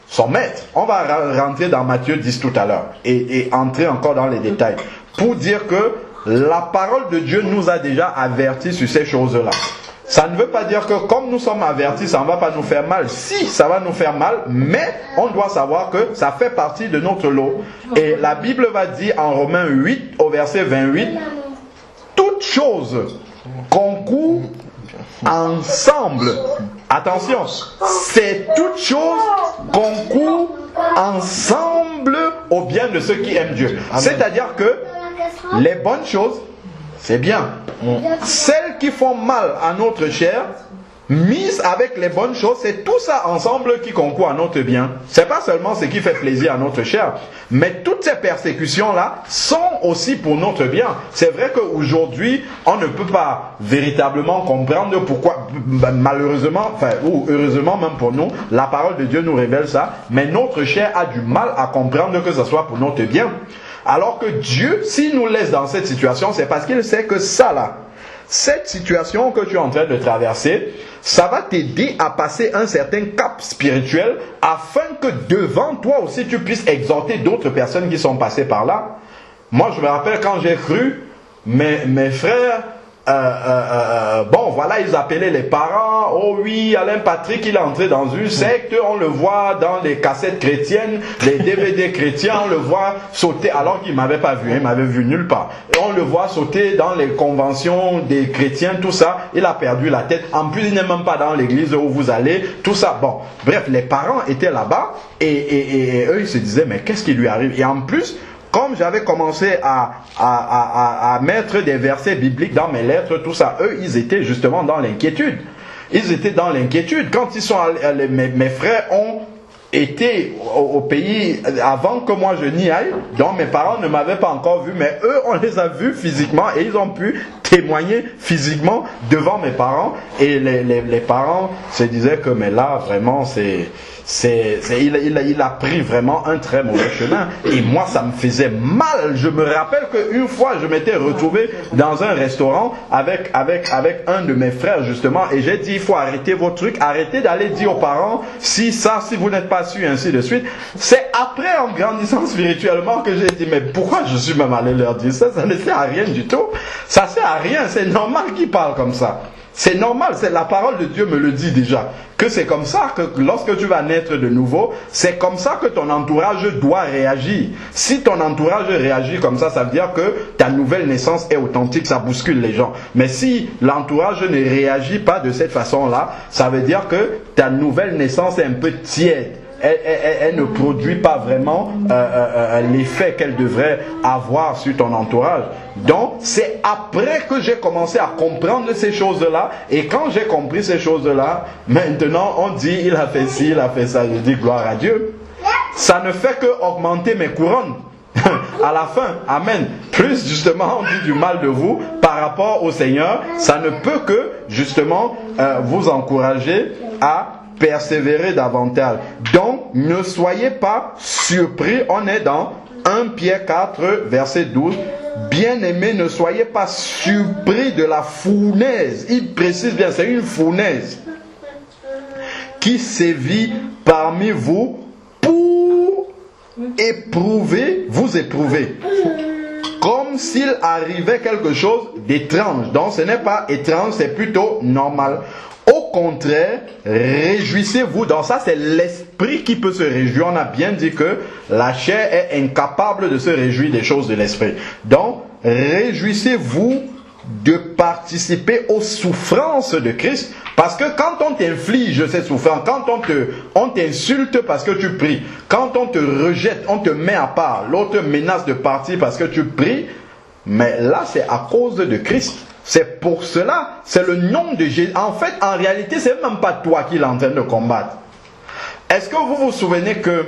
son maître. On va rentrer dans Matthieu 10 tout à l'heure et entrer encore dans les détails pour dire que la parole de Dieu nous a déjà avertis sur ces choses-là. Ça ne veut pas dire que comme nous sommes avertis, ça ne va pas nous faire mal. Si, ça va nous faire mal, mais on doit savoir que ça fait partie de notre lot. Et la Bible va dire en Romains 8, au verset 28, toutes choses concourent ensemble. Attention, c'est toutes choses concourent ensemble au bien de ceux qui aiment Dieu. C'est-à-dire que les bonnes choses, c'est bien. Celles qui font mal à notre chair, mises avec les bonnes choses, c'est tout ça ensemble qui concourt à notre bien. C'est pas seulement ce qui fait plaisir à notre chair, mais toutes ces persécutions-là sont aussi pour notre bien. C'est vrai qu'aujourd'hui, on ne peut pas véritablement comprendre pourquoi, malheureusement, ou heureusement même pour nous, la parole de Dieu nous révèle ça, mais notre chair a du mal à comprendre que ce soit pour notre bien. Alors que Dieu, s'il nous laisse dans cette situation, c'est parce qu'il sait que ça là, cette situation que tu es en train de traverser, ça va t'aider à passer un certain cap spirituel afin que devant toi aussi tu puisses exhorter d'autres personnes qui sont passées par là. Moi je me rappelle quand j'ai cru, mes frères, bon voilà, ils appelaient les parents. Oh oui, Alain Patrick il est entré dans une secte. On le voit dans les cassettes chrétiennes, les DVD chrétiens, on le voit sauter alors qu'il ne m'avait pas vu, il m'avait vu nulle part. Et on le voit sauter dans les conventions des chrétiens, tout ça. Il a perdu la tête. En plus il n'est même pas dans l'église où vous allez, tout ça. Bon, bref, les parents étaient là-bas et eux ils se disaient mais qu'est-ce qui lui arrive? Et en plus, comme j'avais commencé à mettre des versets bibliques dans mes lettres, tout ça, eux, ils étaient justement dans l'inquiétude. Ils étaient dans l'inquiétude. Quand ils sont allés, mes frères ont été au pays avant que moi je n'y aille, donc mes parents ne m'avaient pas encore vu, mais eux, on les a vus physiquement et ils ont pu témoigner physiquement devant mes parents. Et les parents se disaient que, mais là, vraiment, il a pris vraiment un très mauvais chemin. Et moi, ça me faisait mal. Je me rappelle qu'une fois, je m'étais retrouvé dans un restaurant avec un de mes frères, justement. Et j'ai dit, il faut arrêter vos trucs. Arrêtez d'aller dire aux parents, si vous n'êtes pas su, ainsi de suite. C'est après, en grandissant spirituellement, que j'ai dit, mais pourquoi je suis même allé leur dire ça? Ça ne sert à rien du tout. Ça sert à rien. C'est normal qu'ils parlent comme ça. C'est normal, c'est la parole de Dieu me le dit déjà, que c'est comme ça que lorsque tu vas naître de nouveau, c'est comme ça que ton entourage doit réagir. Si ton entourage réagit comme ça, ça veut dire que ta nouvelle naissance est authentique, ça bouscule les gens. Mais si l'entourage ne réagit pas de cette façon-là, ça veut dire que ta nouvelle naissance est un peu tiède. Elle ne produit pas vraiment l'effet qu'elle devrait avoir sur ton entourage. Donc, c'est après que j'ai commencé à comprendre ces choses-là. Et quand j'ai compris ces choses-là, maintenant, on dit, il a fait ci, il a fait ça. Je dis, gloire à Dieu. Ça ne fait que augmenter mes couronnes. À la fin, amen. Plus, justement, on dit du mal de vous par rapport au Seigneur. Ça ne peut que, justement, vous encourager à persévérer davantage. Donc, ne soyez pas surpris. On est dans 1 Pierre 4, verset 12. Bien-aimés, ne soyez pas surpris de la fournaise. Il précise bien, c'est une fournaise qui sévit parmi vous pour vous éprouver. Comme s'il arrivait quelque chose d'étrange. Donc, ce n'est pas étrange, c'est plutôt normal. Au contraire, réjouissez-vous. Donc ça, c'est l'esprit qui peut se réjouir. On a bien dit que la chair est incapable de se réjouir des choses de l'esprit. Donc, réjouissez-vous de participer aux souffrances de Christ. Parce que quand on t'inflige ces souffrances, quand on t'insulte parce que tu pries, quand on te rejette, on te met à part, l'autre menace de partir parce que tu pries, mais là, c'est à cause de Christ. C'est pour cela, c'est le nom de Jésus. En fait, en réalité, c'est même pas toi qui est en train de combattre. est-ce que vous vous souvenez que,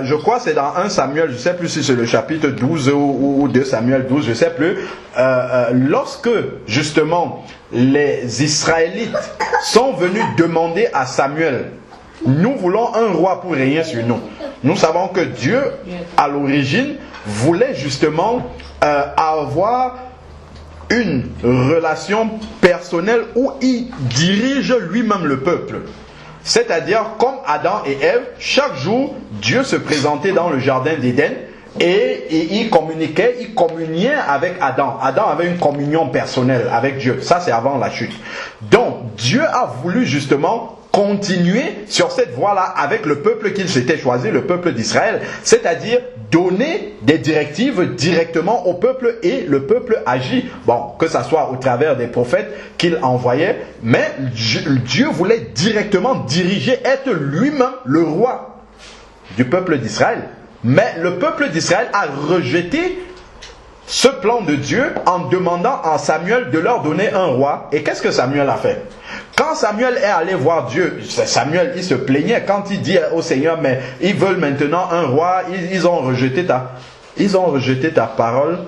je crois que c'est dans 1 Samuel, je ne sais plus si c'est le chapitre 12 ou 2 Samuel 12, je ne sais plus, lorsque justement les Israélites sont venus demander à Samuel, nous voulons un roi pour régner sur nous. Nous savons que Dieu, à l'origine, voulait justement avoir une relation personnelle où il dirige lui-même le peuple. C'est-à-dire, comme Adam et Ève, chaque jour, Dieu se présentait dans le jardin d'Éden et il communiquait, il communiait avec Adam. Adam avait une communion personnelle avec Dieu. Ça, c'est avant la chute. Donc, Dieu a voulu justement continuer sur cette voie-là avec le peuple qu'il s'était choisi, le peuple d'Israël. C'est-à-dire donner des directives directement au peuple et le peuple agit. Bon, que ça soit au travers des prophètes qu'il envoyait, mais Dieu voulait directement diriger, être lui-même le roi du peuple d'Israël. Mais le peuple d'Israël a rejeté ce plan de Dieu en demandant à Samuel de leur donner un roi. Et qu'est-ce que Samuel a fait? Quand Samuel est allé voir Dieu, Samuel il se plaignait quand il dit au Seigneur, mais ils veulent maintenant un roi, ils ont rejeté ta parole.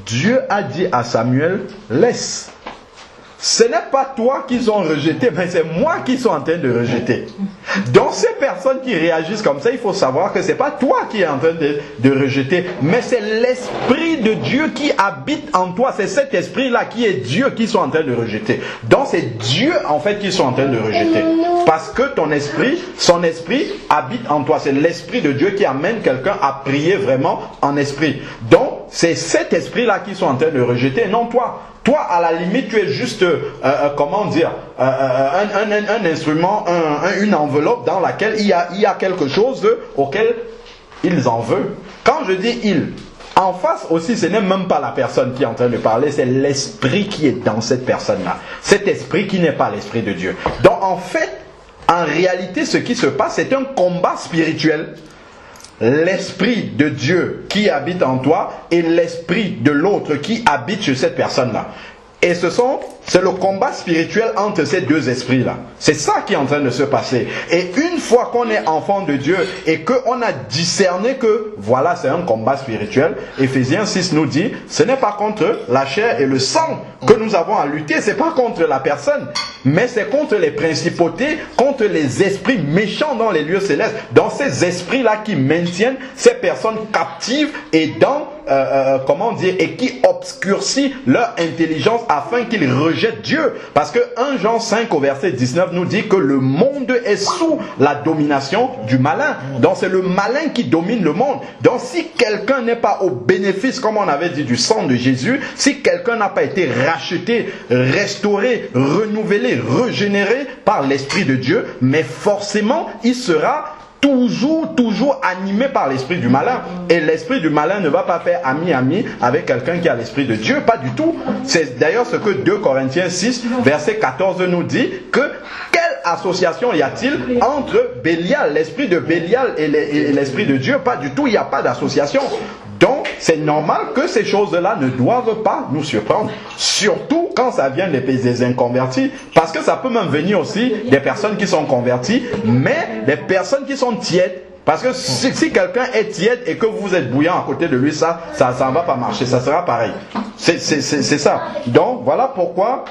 Dieu a dit à Samuel, laisse. Ce n'est pas toi qu'ils ont rejeté, mais c'est moi qui sont en train de rejeter. Donc ces personnes qui réagissent comme ça, il faut savoir que ce n'est pas toi qui es en train de rejeter, mais c'est l'Esprit de Dieu qui habite en toi. C'est cet esprit-là qui est Dieu qui sont en train de rejeter. Donc c'est Dieu en fait qui sont en train de rejeter. Parce que ton esprit, son esprit habite en toi. C'est l'Esprit de Dieu qui amène quelqu'un à prier vraiment en esprit. Donc c'est cet esprit-là qui sont en train de rejeter, non toi. Toi, à la limite, tu es juste, comment dire, un instrument, une enveloppe dans laquelle il y a quelque chose auquel ils en veulent. Quand je dis il, en face aussi, ce n'est même pas la personne qui est en train de parler, c'est l'esprit qui est dans cette personne-là. Cet esprit qui n'est pas l'esprit de Dieu. Donc, en fait, en réalité, ce qui se passe, c'est un combat spirituel. L'esprit de Dieu qui habite en toi et l'esprit de l'autre qui habite chez cette personne-là. Et c'est le combat spirituel entre ces deux esprits-là. C'est ça qui est en train de se passer. Et une fois qu'on est enfant de Dieu et qu'on a discerné que voilà, c'est un combat spirituel, Éphésiens 6 nous dit, ce n'est pas contre la chair et le sang que nous avons à lutter, c'est pas contre la personne, mais c'est contre les principautés, contre les esprits méchants dans les lieux célestes, dans ces esprits-là qui maintiennent ces personnes captives et dans et qui obscurcit leur intelligence afin qu'ils rejettent Dieu. Parce que 1 Jean 5 au verset 19 nous dit que le monde est sous la domination du malin. Donc c'est le malin qui domine le monde. Donc si quelqu'un n'est pas au bénéfice, comme on avait dit, du sang de Jésus, si quelqu'un n'a pas été racheté, restauré, renouvelé, régénéré par l'Esprit de Dieu, mais forcément il sera toujours animé par l'esprit du malin. Et l'esprit du malin ne va pas faire ami avec quelqu'un qui a l'esprit de Dieu, pas du tout. C'est d'ailleurs ce que 2 Corinthiens 6 verset 14 nous dit, que quelle association y a-t-il entre Bélial, l'esprit de Bélial et l'esprit de Dieu? Pas du tout, il n'y a pas d'association. Donc, c'est normal que ces choses-là ne doivent pas nous surprendre. Surtout quand ça vient des inconvertis. Parce que ça peut même venir aussi des personnes qui sont converties, mais des personnes qui sont tièdes. Parce que si quelqu'un est tiède et que vous êtes bouillant à côté de lui, ça ne va pas marcher. Ça sera pareil. C'est ça. Donc, voilà pourquoi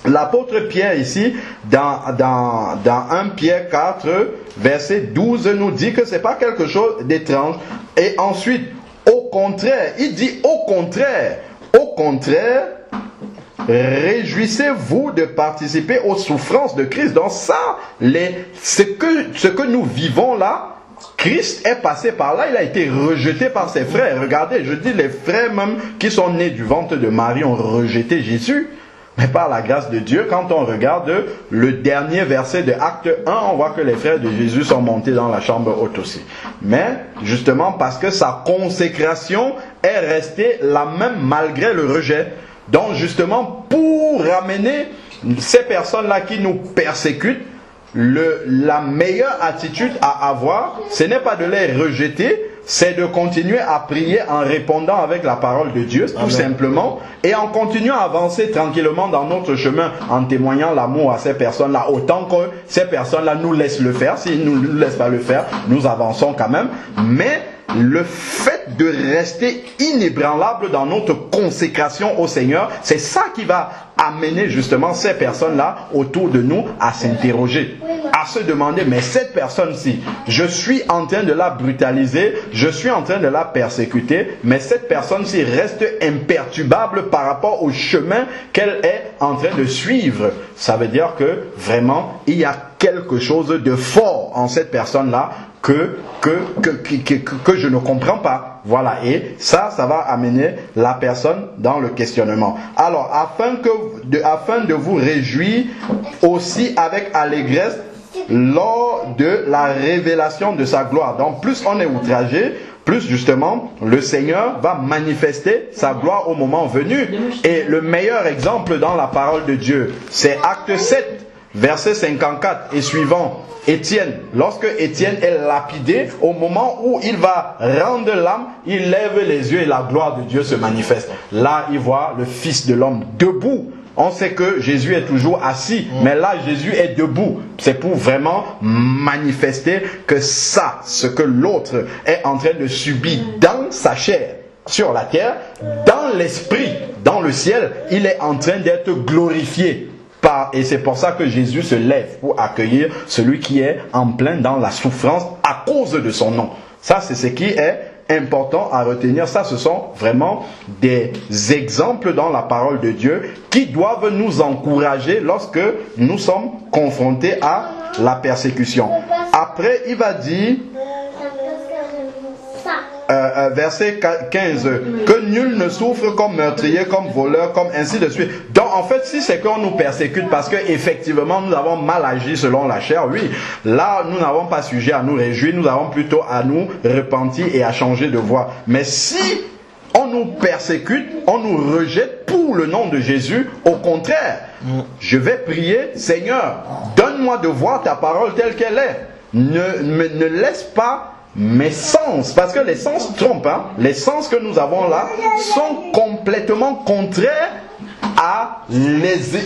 l'apôtre Pierre ici, dans 1 Pierre 4, verset 12, nous dit que ce n'est pas quelque chose d'étrange. Et ensuite, au contraire, il dit au contraire, réjouissez-vous de participer aux souffrances de Christ. Donc ça, ce que nous vivons là, Christ est passé par là, il a été rejeté par ses frères. Regardez, je dis les frères même qui sont nés du ventre de Marie ont rejeté Jésus. Mais par la grâce de Dieu, quand on regarde le dernier verset de Acte 1, on voit que les frères de Jésus sont montés dans la chambre haute aussi. Mais justement parce que sa consécration est restée la même malgré le rejet. Donc justement pour ramener ces personnes-là qui nous persécutent, la meilleure attitude à avoir, ce n'est pas de les rejeter, c'est de continuer à prier en répondant avec la parole de Dieu, tout simplement, et en continuant à avancer tranquillement dans notre chemin, en témoignant l'amour à ces personnes-là, autant que ces personnes-là nous laissent le faire. S'ils ne nous laissent pas le faire, nous avançons quand même. Mais le fait de rester inébranlable dans notre consécration au Seigneur, c'est ça qui va amener justement ces personnes-là autour de nous à s'interroger, à se demander, mais cette personne-ci, je suis en train de la brutaliser, je suis en train de la persécuter, mais cette personne-ci reste imperturbable par rapport au chemin qu'elle est en train de suivre. Ça veut dire que vraiment, il y a quelque chose de fort en cette personne-là que je ne comprends pas. Voilà, et ça va amener la personne dans le questionnement. Alors, afin de vous réjouir aussi avec allégresse lors de la révélation de sa gloire. Donc, plus on est outragé, plus justement le Seigneur va manifester sa gloire au moment venu. Et le meilleur exemple dans la parole de Dieu, c'est Acte 7. Verset 54 et suivant, Étienne, lorsque Étienne est lapidé, au moment où il va rendre l'âme, il lève les yeux et la gloire de Dieu se manifeste. Là, il voit le Fils de l'homme debout. On sait que Jésus est toujours assis, mais là, Jésus est debout. C'est pour vraiment manifester que ça, ce que l'autre est en train de subir dans sa chair, sur la terre, dans l'esprit, dans le ciel, il est en train d'être glorifié. Et c'est pour ça que Jésus se lève pour accueillir celui qui est en plein dans la souffrance à cause de son nom. Ça, c'est ce qui est important à retenir. Ça, ce sont vraiment des exemples dans la parole de Dieu qui doivent nous encourager lorsque nous sommes confrontés à la persécution. Après, il va dire... verset 15, que nul ne souffre comme meurtrier, comme voleur, comme ainsi de suite. Donc en fait, si c'est qu'on nous persécute parce que effectivement nous avons mal agi selon la chair, oui, là nous n'avons pas sujet à nous réjouir, nous avons plutôt à nous repentir et à changer de voie. Mais si on nous persécute, on nous rejette pour le nom de Jésus, au contraire, je vais prier, Seigneur, donne-moi de voir ta parole telle qu'elle est. Ne laisse pas mes sens, parce que les sens trompent, hein. Les sens que nous avons là sont complètement contraires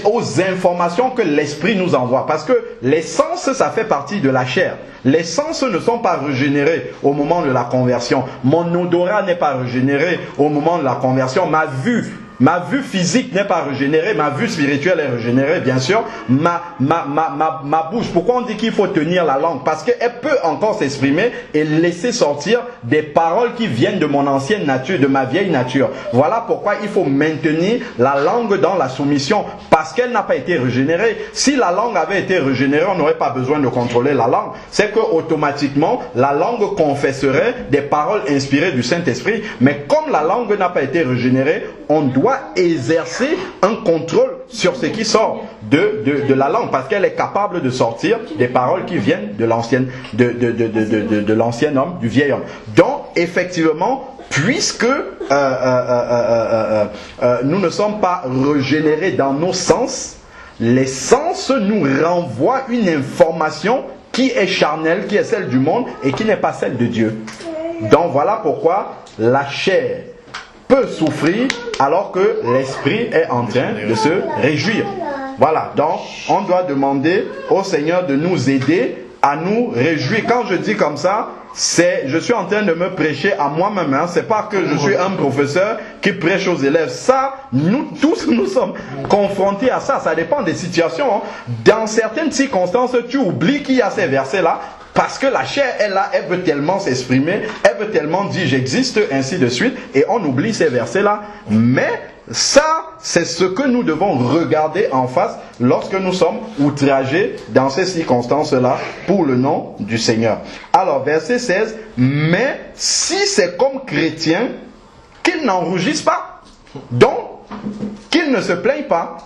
aux informations que l'esprit nous envoie. Parce que les sens, ça fait partie de la chair. Les sens ne sont pas régénérés au moment de la conversion. Mon odorat n'est pas régénéré au moment de la conversion. Ma vue physique n'est pas régénérée, ma vue spirituelle est régénérée, bien sûr. Ma bouche, pourquoi on dit qu'il faut tenir la langue? Parce qu'elle peut encore s'exprimer et laisser sortir des paroles qui viennent de mon ancienne nature, de ma vieille nature. Voilà pourquoi il faut maintenir la langue dans la soumission, parce qu'elle n'a pas été régénérée. Si la langue avait été régénérée, on n'aurait pas besoin de contrôler la langue. C'est que automatiquement, la langue confesserait des paroles inspirées du Saint-Esprit. Mais comme la langue n'a pas été régénérée, on doit exercer un contrôle sur ce qui sort de la langue, parce qu'elle est capable de sortir des paroles qui viennent de l'ancien homme, du vieil homme. Donc effectivement, puisque nous ne sommes pas régénérés dans nos sens, les sens nous renvoient une information qui est charnelle, qui est celle du monde et qui n'est pas celle de Dieu. Donc voilà pourquoi la chair peut souffrir alors que l'esprit est en train de se réjouir. Voilà, donc on doit demander au Seigneur de nous aider à nous réjouir. Quand je dis comme ça, je suis en train de me prêcher à moi-même. Hein. C'est pas que je suis un professeur qui prêche aux élèves. Ça, nous tous, nous sommes confrontés à ça. Ça dépend des situations. Hein. Dans certaines circonstances, tu oublies qu'il y a ces versets-là. Parce que la chair est là, elle veut tellement s'exprimer, elle veut tellement dire j'existe, ainsi de suite, et on oublie ces versets-là. Mais ça, c'est ce que nous devons regarder en face lorsque nous sommes outragés dans ces circonstances-là pour le nom du Seigneur. Alors, verset 16, mais si c'est comme chrétien, qu'ils n'en rougissent pas, donc qu'ils ne se plaignent pas.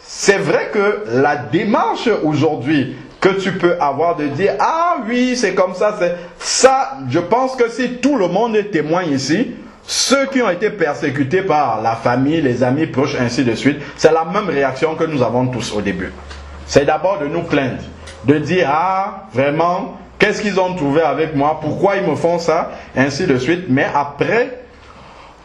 C'est vrai que la démarche aujourd'hui que tu peux avoir de dire « Ah oui, c'est comme ça, c'est ça ». Je pense que si tout le monde témoigne ici, ceux qui ont été persécutés par la famille, les amis proches, ainsi de suite, c'est la même réaction que nous avons tous au début. C'est d'abord de nous plaindre, de dire « Ah, vraiment, Qu'est-ce qu'ils ont trouvé avec moi? Pourquoi ils me font ça? Ainsi de suite. Mais après,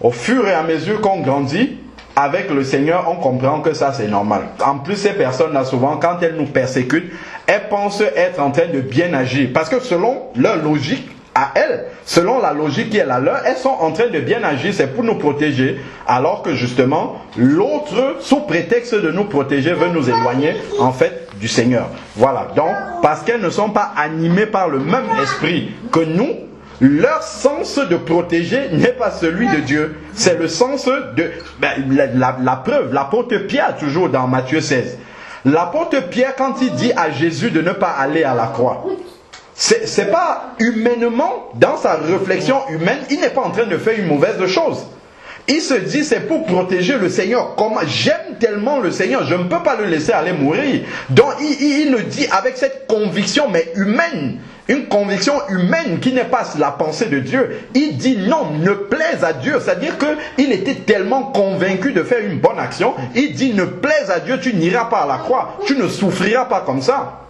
au fur et à mesure qu'on grandit, avec le Seigneur, on comprend que ça c'est normal. En plus, ces personnes-là, souvent, quand elles nous persécutent, elles pensent être en train de bien agir. Parce que selon leur logique, à elles, selon la logique qui est la leur, elles sont en train de bien agir, c'est pour nous protéger, alors que justement, l'autre, sous prétexte de nous protéger, veut nous éloigner, en fait, du Seigneur. Voilà, donc, parce qu'elles ne sont pas animées par le même esprit que nous, leur sens de protéger n'est pas celui de Dieu. C'est le sens de... la preuve, l'apôtre Pierre, toujours dans Matthieu 16. L'apôtre Pierre, quand il dit à Jésus de ne pas aller à la croix, c'est pas humainement, dans sa réflexion humaine, il n'est pas en train de faire une mauvaise chose. Il se dit, c'est pour protéger le Seigneur. Comment j'aime tellement le Seigneur, je ne peux pas le laisser aller mourir. Donc il le dit avec cette conviction, mais humaine. Une conviction humaine qui n'est pas la pensée de Dieu. Il dit non, ne plaise à Dieu. C'est-à-dire qu'il était tellement convaincu de faire une bonne action. Il dit ne plaise à Dieu, tu n'iras pas à la croix. Tu ne souffriras pas comme ça.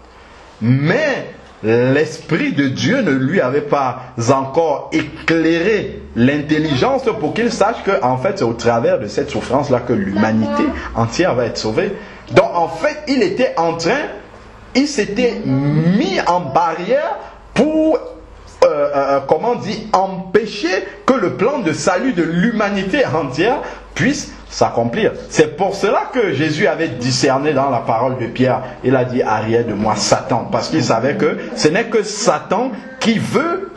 Mais l'Esprit de Dieu ne lui avait pas encore éclairé l'intelligence pour qu'il sache que en fait c'est au travers de cette souffrance-là que l'humanité entière va être sauvée. Donc en fait il s'était mis en barrière pour empêcher que le plan de salut de l'humanité entière puisse s'accomplir. C'est pour cela que Jésus avait discerné dans la parole de Pierre. Il a dit arrière de moi Satan, parce qu'il savait que ce n'est que Satan qui veut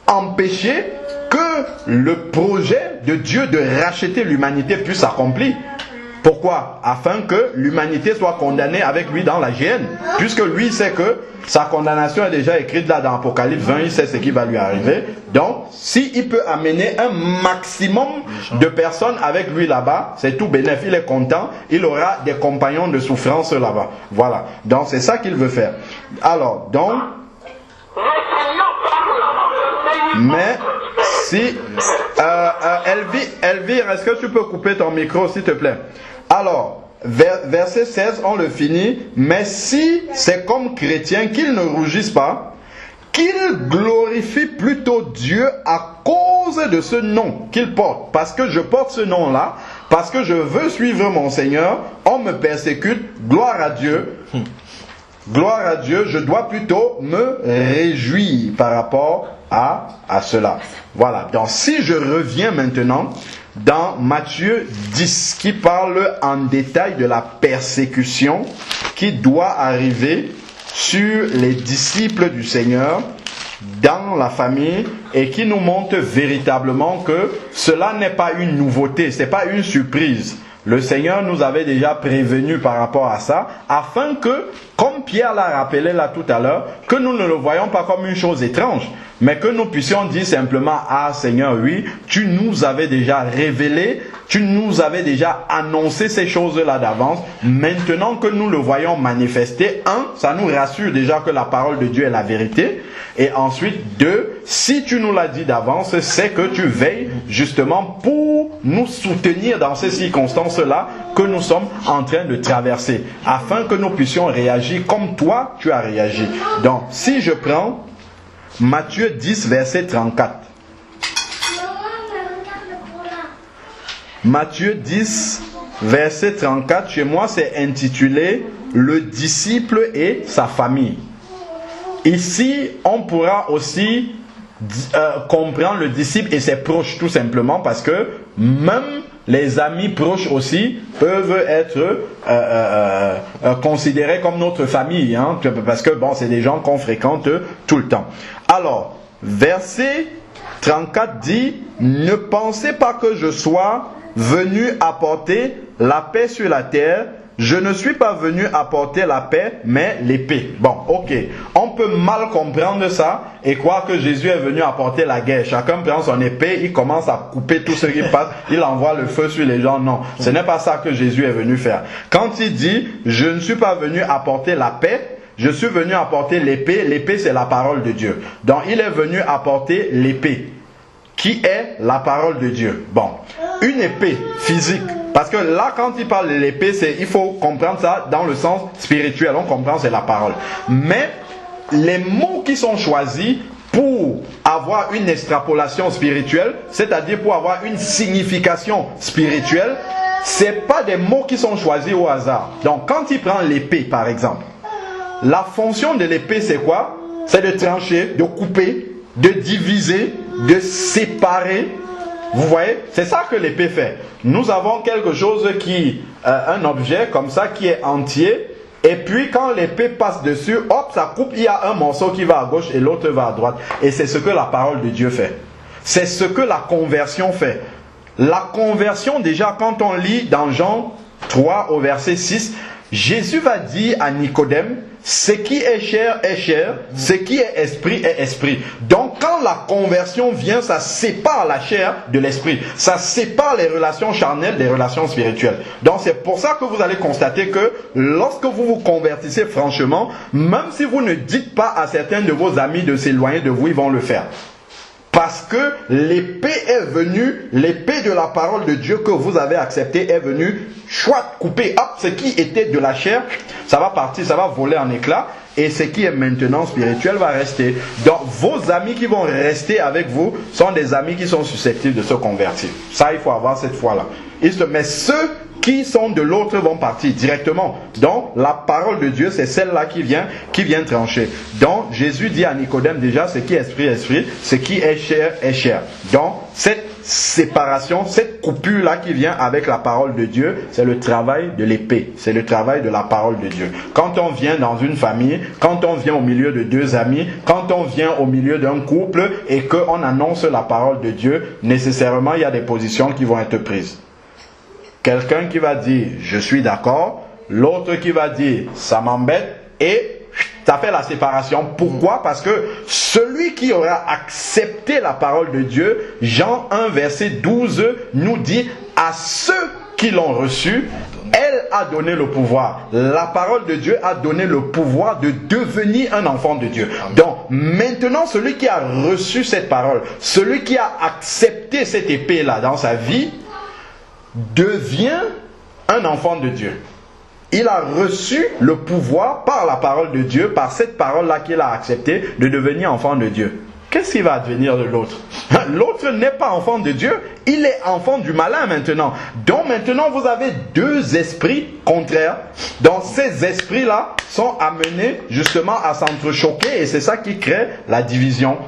empêcher que le projet de Dieu de racheter l'humanité puisse s'accomplir. Pourquoi? Afin que l'humanité soit condamnée avec lui dans la géhenne. Puisque lui sait que sa condamnation est déjà écrite là dans Apocalypse 20, il sait ce qui va lui arriver. Donc, s'il peut amener un maximum de personnes avec lui là-bas, c'est tout bénéfice, il est content, il aura des compagnons de souffrance là-bas. Voilà. Donc, c'est ça qu'il veut faire. Alors, donc... Mais, si... Elvire, est-ce que tu peux couper ton micro, s'il te plaît? Alors, verset 16, on le finit. Mais si c'est comme chrétien, qu'ils ne rougissent pas, qu'ils glorifient plutôt Dieu à cause de ce nom qu'ils portent. Parce que je porte ce nom-là, parce que je veux suivre mon Seigneur, on me persécute, gloire à Dieu. Gloire à Dieu, je dois plutôt me réjouir par rapport à cela. Voilà, donc si je reviens maintenant dans Matthieu 10, qui parle en détail de la persécution qui doit arriver sur les disciples du Seigneur dans la famille, et qui nous montre véritablement que cela n'est pas une nouveauté, ce n'est pas une surprise. Le Seigneur nous avait déjà prévenu par rapport à ça, afin que, comme Pierre l'a rappelé là tout à l'heure, que nous ne le voyons pas comme une chose étrange, mais que nous puissions dire simplement, ah Seigneur, oui, tu nous avais déjà révélé, tu nous avais déjà annoncé ces choses-là d'avance. Maintenant que nous le voyons manifester, ça nous rassure déjà que la parole de Dieu est la vérité. Et ensuite, 2, si tu nous l'as dit d'avance, c'est que tu veilles justement pour nous soutenir dans ces circonstances-là que nous sommes en train de traverser, afin que nous puissions réagir comme toi tu as réagi. Donc, si je prends Matthieu 10, verset 34. Matthieu 10, verset 34, chez moi c'est intitulé « Le disciple et sa famille ». Ici, on pourra aussi comprendre le disciple et ses proches tout simplement, parce que même les amis proches aussi peuvent être considérés comme notre famille, hein, parce que bon, c'est des gens qu'on fréquente tout le temps. Alors, verset 34 dit « Ne pensez pas que je sois venu apporter la paix sur la terre. Je ne suis pas venu apporter la paix, mais l'épée. » Bon, ok. On peut mal comprendre ça et croire que Jésus est venu apporter la guerre. Chacun prend son épée, il commence à couper tout ce qui passe, il envoie le feu sur les gens. Non, ce n'est pas ça que Jésus est venu faire. Quand il dit « Je ne suis pas venu apporter la paix, je suis venu apporter l'épée », l'épée c'est la parole de Dieu. Donc il est venu apporter l'épée, qui est la parole de Dieu. Bon, une épée physique. Parce que là, quand il parle de l'épée, il faut comprendre ça dans le sens spirituel. On comprend, c'est la parole. Mais les mots qui sont choisis pour avoir une extrapolation spirituelle, c'est-à-dire pour avoir une signification spirituelle, c'est pas des mots qui sont choisis au hasard. Donc quand il prend l'épée par exemple, la fonction de l'épée c'est quoi? C'est de trancher, de couper, de diviser, de séparer. Vous voyez? C'est ça que l'épée fait. Nous avons quelque chose qui, un objet comme ça qui est entier. Et puis quand l'épée passe dessus, hop, ça coupe, il y a un morceau qui va à gauche et l'autre va à droite. Et c'est ce que la parole de Dieu fait. C'est ce que la conversion fait. La conversion, déjà, quand on lit dans Jean 3 au verset 6, Jésus va dire à Nicodème, ce qui est chair, ce qui est esprit. Donc quand la conversion vient, ça sépare la chair de l'esprit. Ça sépare les relations charnelles des relations spirituelles. Donc c'est pour ça que vous allez constater que lorsque vous vous convertissez franchement, même si vous ne dites pas à certains de vos amis de s'éloigner de vous, ils vont le faire. Parce que l'épée est venue, l'épée de la parole de Dieu que vous avez acceptée est venue, chouette, couper, hop, ce qui était de la chair, ça va partir, ça va voler en éclats, et ce qui est maintenant spirituel va rester. Donc vos amis qui vont rester avec vous sont des amis qui sont susceptibles de se convertir. Ça, il faut avoir cette foi-là. Mais ceux qui sont de l'autre vont partir directement. Donc la parole de Dieu, c'est celle-là qui vient trancher. Donc Jésus dit à Nicodème déjà, ce qui est esprit, ce qui est chair. Donc cette séparation, cette coupure-là qui vient avec la parole de Dieu, c'est le travail de l'épée, c'est le travail de la parole de Dieu. Quand on vient dans une famille, quand on vient au milieu de deux amis, quand on vient au milieu d'un couple et qu'on annonce la parole de Dieu, nécessairement il y a des positions qui vont être prises. Quelqu'un qui va dire « je suis d'accord », l'autre qui va dire « ça m'embête » et ça fait la séparation. Pourquoi? Parce que celui qui aura accepté la parole de Dieu, Jean 1 verset 12 nous dit « à ceux qui l'ont reçu, elle a donné le pouvoir ». La parole de Dieu a donné le pouvoir de devenir un enfant de Dieu. Donc maintenant, celui qui a reçu cette parole, celui qui a accepté cette épée-là dans sa vie, devient un enfant de Dieu. Il a reçu le pouvoir par la parole de Dieu, par cette parole-là qu'il a acceptée, de devenir enfant de Dieu. Qu'est-ce qui va advenir de l'autre? L'autre n'est pas enfant de Dieu, il est enfant du malin maintenant. Donc maintenant vous avez deux esprits contraires. Donc ces esprits-là sont amenés justement à s'entrechoquer et c'est ça qui crée la division,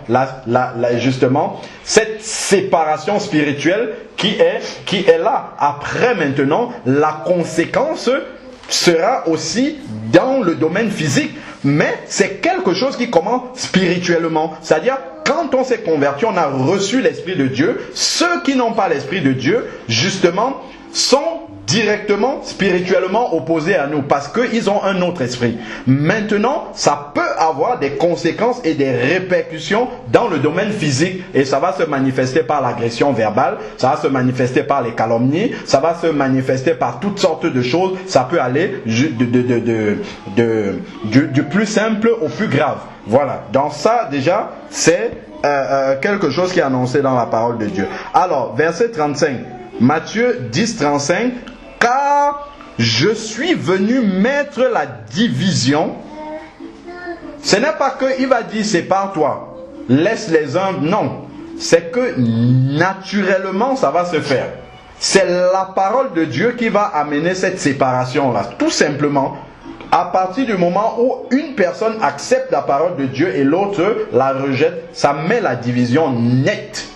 justement cette séparation spirituelle qui est là. Après maintenant, la conséquence sera aussi dans le domaine physique, mais c'est quelque chose qui commence spirituellement. C'est-à-dire, quand on s'est converti, on a reçu l'Esprit de Dieu. Ceux qui n'ont pas l'Esprit de Dieu, justement, sont directement, spirituellement opposés à nous parce qu'ils ont un autre esprit. Maintenant, ça peut avoir des conséquences et des répercussions dans le domaine physique et ça va se manifester par l'agression verbale, ça va se manifester par les calomnies, ça va se manifester par toutes sortes de choses. Ça peut aller du plus simple au plus grave. Voilà, donc ça déjà c'est quelque chose qui est annoncé dans la parole de Dieu. Alors, verset 35, Matthieu 10, 35, car je suis venu mettre la division. Ce n'est pas qu'il va dire sépare-toi, laisse les uns, non. C'est que naturellement ça va se faire. C'est la parole de Dieu qui va amener cette séparation-là, tout simplement. À partir du moment où une personne accepte la parole de Dieu et l'autre la rejette, ça met la division nette.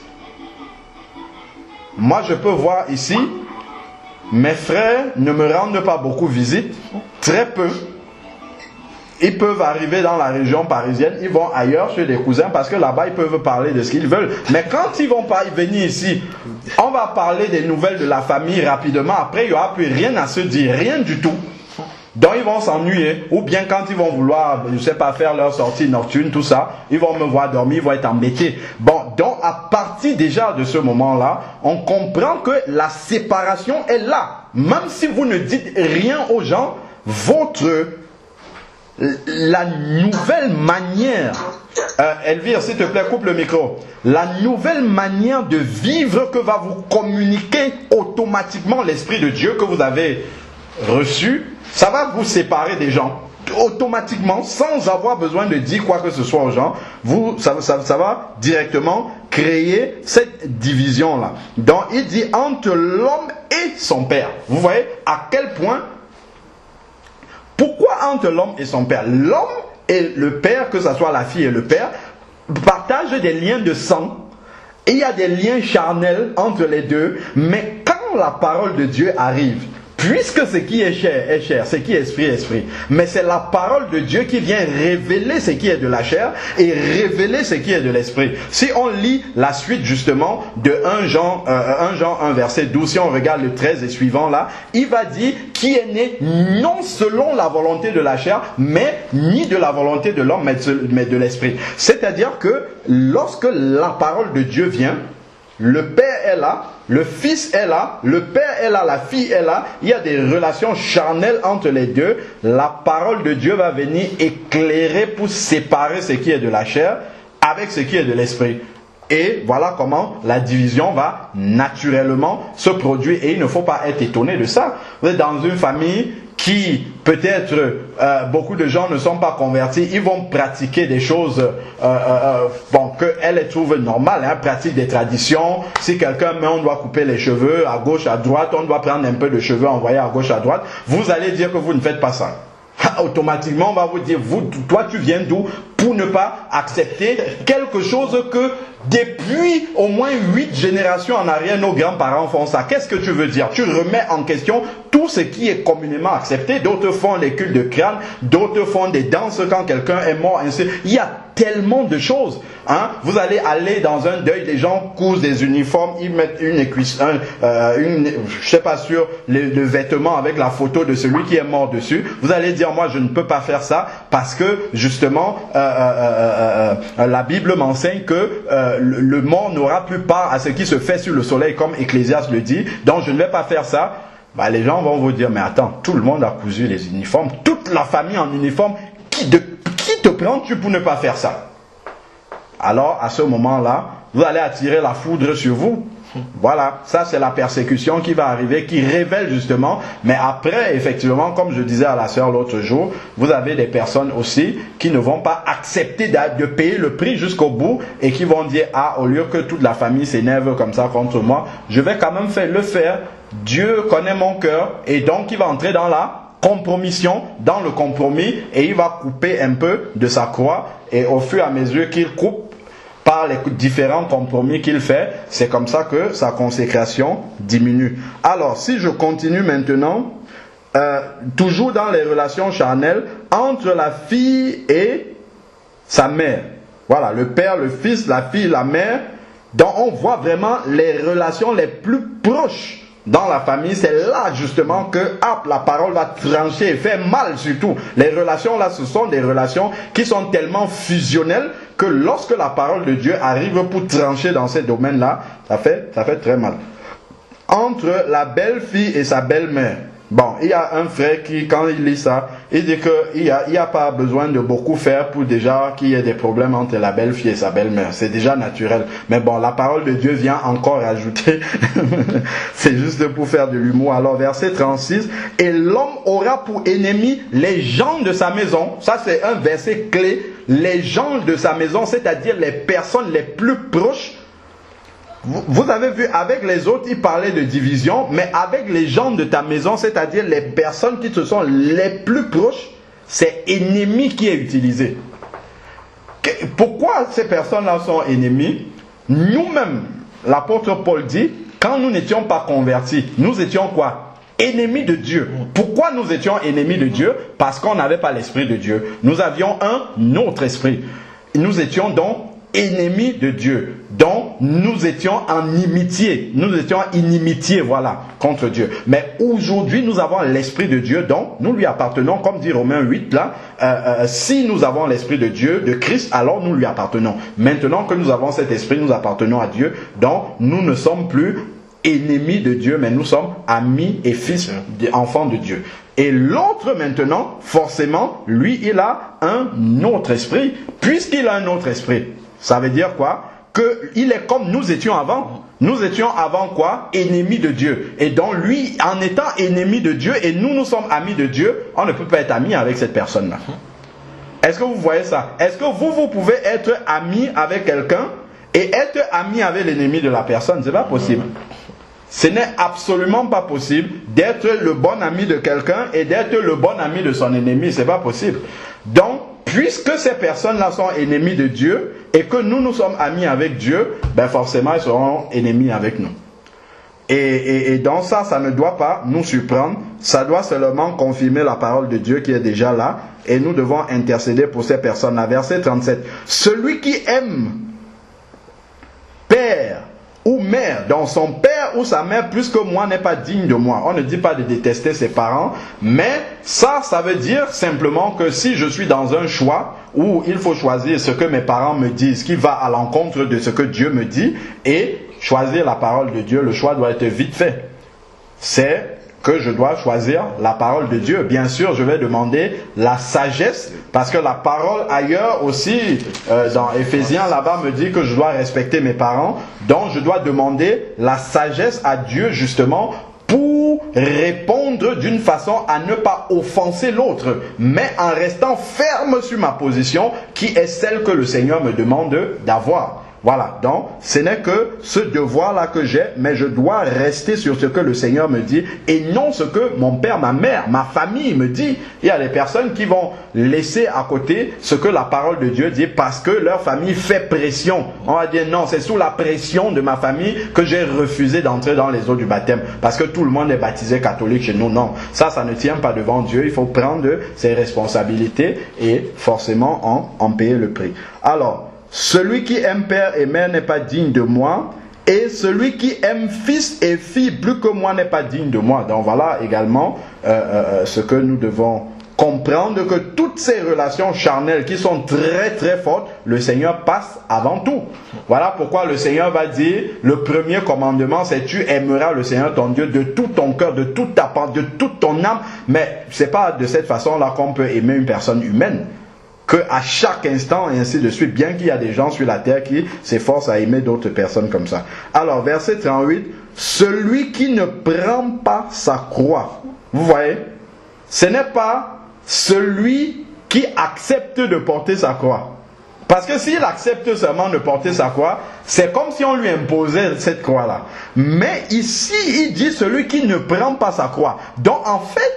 Moi, je peux voir ici, mes frères ne me rendent pas beaucoup visite, très peu. Ils peuvent arriver dans la région parisienne, ils vont ailleurs chez des cousins parce que là-bas ils peuvent parler de ce qu'ils veulent. Mais quand ils vont pas venir ici, on va parler des nouvelles de la famille rapidement. Après, il n'y aura plus rien à se dire, rien du tout. Donc ils vont s'ennuyer, ou bien quand ils vont vouloir, je sais pas, faire leur sortie nocturne, tout ça, ils vont me voir dormir, ils vont être embêtés. Bon, donc à partir déjà de ce moment-là, on comprend que la séparation est là. Même si vous ne dites rien aux gens, la nouvelle manière, Elvire, s'il te plaît, coupe le micro. La nouvelle manière de vivre que va vous communiquer automatiquement l'Esprit de Dieu que vous avez reçu, ça va vous séparer des gens. automatiquement, sans avoir besoin de dire quoi que ce soit aux gens, ça va directement créer cette division-là. Donc il dit entre l'homme et son père. Vous voyez à quel point, pourquoi entre l'homme et son père? L'homme et le père, que ce soit la fille et le père, partagent des liens de sang. Et il y a des liens charnels entre les deux, mais quand la parole de Dieu arrive, puisque ce qui est chair, ce qui est esprit est esprit. Mais c'est la parole de Dieu qui vient révéler ce qui est de la chair et révéler ce qui est de l'esprit. Si on lit la suite justement de 1 Jean 1 verset 12, si on regarde le 13 et suivant là, il va dire qui est né non selon la volonté de la chair, mais ni de la volonté de l'homme, mais de l'esprit. C'est-à-dire que lorsque la parole de Dieu vient, le Père est là, le Fils est là, le Père est là, la fille est là. Il y a des relations charnelles entre les deux. La parole de Dieu va venir éclairer pour séparer ce qui est de la chair avec ce qui est de l'esprit. Et voilà comment la division va naturellement se produire. Et il ne faut pas être étonné de ça. Vous êtes dans une famille qui, peut-être, beaucoup de gens ne sont pas convertis, ils vont pratiquer des choses qu'elles trouvent normales, pratique des traditions. Si quelqu'un meurt, on doit couper les cheveux à gauche, à droite, on doit prendre un peu de cheveux, envoyer à gauche, à droite. Vous allez dire que vous ne faites pas ça. Automatiquement, on va vous dire, toi tu viens d'où pour ne pas accepter quelque chose que depuis au moins 8 générations en arrière, nos grands-parents font ça. Qu'est-ce que tu veux dire? Tu remets en question tout ce qui est communément accepté. D'autres font les cultes de crâne, d'autres font des danses quand quelqu'un est mort. Ainsi. Il y a tellement de choses. Vous allez aller dans un deuil, les gens cousent des uniformes, ils mettent je sais pas sûr, le vêtement avec la photo de celui qui est mort dessus. Vous allez dire, moi je ne peux pas faire ça parce que justement la Bible m'enseigne que le mort n'aura plus part à ce qui se fait sur le soleil, comme Ecclésiaste le dit, donc je ne vais pas faire ça. Les gens vont vous dire, mais attends, tout le monde a cousu les uniformes, toute la famille en uniforme, qui te prends-tu pour ne pas faire ça? Alors à ce moment-là, vous allez attirer la foudre sur vous. Voilà, ça c'est la persécution qui va arriver, qui révèle justement. Mais après, effectivement, comme je disais à la sœur l'autre jour, vous avez des personnes aussi qui ne vont pas accepter de payer le prix jusqu'au bout et qui vont dire, au lieu que toute la famille s'énerve comme ça contre moi, je vais quand même le faire. Dieu connaît mon cœur et donc il va entrer dans la compromission, dans le compromis, et il va couper un peu de sa croix, et au fur et à mesure qu'il coupe par les différents compromis qu'il fait, c'est comme ça que sa consécration diminue. Alors, si je continue maintenant, toujours dans les relations charnelles, entre la fille et sa mère. Voilà, le père, le fils, la fille, la mère. Donc on voit vraiment les relations les plus proches dans la famille. C'est là justement que la parole va trancher et faire mal surtout. Les relations là, ce sont des relations qui sont tellement fusionnelles que lorsque la parole de Dieu arrive pour trancher dans ces domaines-là, ça fait très mal. Entre la belle-fille et sa belle-mère. Bon, il y a un frère qui, quand il lit ça, il dit qu'il n'y a pas besoin de beaucoup faire pour déjà qu'il y ait des problèmes entre la belle-fille et sa belle-mère. C'est déjà naturel. Mais bon, la parole de Dieu vient encore ajouter. C'est juste pour faire de l'humour. Alors, verset 36. Et l'homme aura pour ennemi les gens de sa maison. Ça, c'est un verset clé. Les gens de sa maison, c'est-à-dire les personnes les plus proches. Vous avez vu, avec les autres, il parlait de division, mais avec les gens de ta maison, c'est-à-dire les personnes qui te sont les plus proches, c'est ennemi qui est utilisé. Pourquoi ces personnes-là sont ennemies? Nous-mêmes, l'apôtre Paul dit, quand nous n'étions pas convertis, nous étions quoi? Ennemis de Dieu. Pourquoi nous étions ennemis de Dieu? Parce qu'on n'avait pas l'esprit de Dieu. Nous avions un autre esprit. Nous étions donc ennemis de Dieu. Donc, nous étions en inimitié. Nous étions en inimitié, voilà, contre Dieu. Mais aujourd'hui, nous avons l'Esprit de Dieu. Donc, nous lui appartenons, comme dit Romains 8, là. Si nous avons l'Esprit de Dieu, de Christ, alors nous lui appartenons. Maintenant que nous avons cet Esprit, nous appartenons à Dieu. Donc, nous ne sommes plus ennemis de Dieu, mais nous sommes amis et fils, enfants de Dieu. Et l'autre maintenant, forcément, lui, il a un autre esprit. Puisqu'il a un autre esprit, ça veut dire quoi? qu'il est comme nous étions avant. Nous étions avant quoi? Ennemis de Dieu. Et donc lui, en étant ennemi de Dieu, et nous sommes amis de Dieu, on ne peut pas être amis avec cette personne-là. Est-ce que vous voyez ça? Est-ce que vous pouvez être ami avec quelqu'un et être ami avec l'ennemi de la personne? C'est pas possible. Ce n'est absolument pas possible d'être le bon ami de quelqu'un et d'être le bon ami de son ennemi. C'est pas possible. Donc, puisque ces personnes-là sont ennemies de Dieu et que nous sommes amis avec Dieu, ben forcément ils seront ennemis avec nous. Et donc ça ne doit pas nous surprendre. Ça doit seulement confirmer la parole de Dieu qui est déjà là. Et nous devons intercéder pour ces personnes-là. Verset 37. Celui qui aime père ou mère, donc son père ou sa mère plus que moi n'est pas digne de moi. On ne dit pas de détester ses parents, mais ça veut dire simplement que si je suis dans un choix où il faut choisir ce que mes parents me disent, qui va à l'encontre de ce que Dieu me dit, et choisir la parole de Dieu, le choix doit être vite fait. C'est que je dois choisir la parole de Dieu. Bien sûr, je vais demander la sagesse, parce que la parole ailleurs aussi, dans Éphésiens là-bas, me dit que je dois respecter mes parents. Donc, je dois demander la sagesse à Dieu, justement, pour répondre d'une façon à ne pas offenser l'autre, mais en restant ferme sur ma position, qui est celle que le Seigneur me demande d'avoir. Voilà, donc ce n'est que ce devoir-là que j'ai, mais je dois rester sur ce que le Seigneur me dit et non ce que mon père, ma mère, ma famille me dit. Il y a des personnes qui vont laisser à côté ce que la parole de Dieu dit parce que leur famille fait pression. On va dire non, c'est sous la pression de ma famille que j'ai refusé d'entrer dans les eaux du baptême parce que tout le monde est baptisé catholique chez nous. Non, ça ne tient pas devant Dieu. Il faut prendre ses responsabilités et forcément en payer le prix. Alors, celui qui aime père et mère n'est pas digne de moi, et celui qui aime fils et fille plus que moi n'est pas digne de moi. Donc voilà également ce que nous devons comprendre, que toutes ces relations charnelles qui sont très très fortes, le Seigneur passe avant tout. Voilà pourquoi le Seigneur va dire, le premier commandement c'est tu aimeras le Seigneur ton Dieu de tout ton cœur, de toute ta pensée, de toute ton âme. Mais c'est pas de cette façon-là qu'on peut aimer une personne humaine. Que à chaque instant et ainsi de suite, bien qu'il y a des gens sur la terre qui s'efforcent à aimer d'autres personnes comme ça. Alors, verset 38, celui qui ne prend pas sa croix, vous voyez, ce n'est pas celui qui accepte de porter sa croix. Parce que s'il accepte seulement de porter sa croix, c'est comme si on lui imposait cette croix-là. Mais ici, il dit celui qui ne prend pas sa croix. Donc, en fait,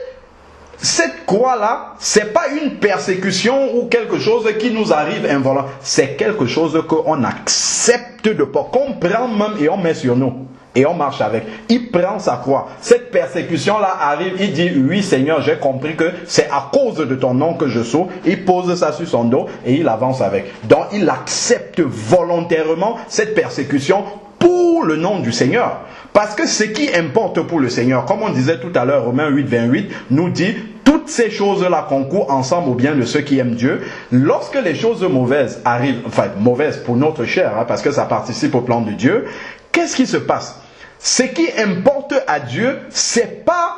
cette croix-là, c'est pas une persécution ou quelque chose qui nous arrive involontairement. C'est quelque chose qu'on accepte de porter, qu'on prend même et on met sur nous. Et on marche avec. Il prend sa croix. Cette persécution-là arrive, il dit, oui Seigneur, j'ai compris que c'est à cause de ton nom que je souffre. Il pose ça sur son dos et il avance avec. Donc il accepte volontairement cette persécution pour le nom du Seigneur. Parce que ce qui importe pour le Seigneur, comme on disait tout à l'heure, Romains 8, 28, nous dit, toutes ces choses-là concourent ensemble au bien de ceux qui aiment Dieu. Lorsque les choses mauvaises arrivent, enfin mauvaises pour notre chair, parce que ça participe au plan de Dieu, qu'est-ce qui se passe? Ce qui importe à Dieu, c'est pas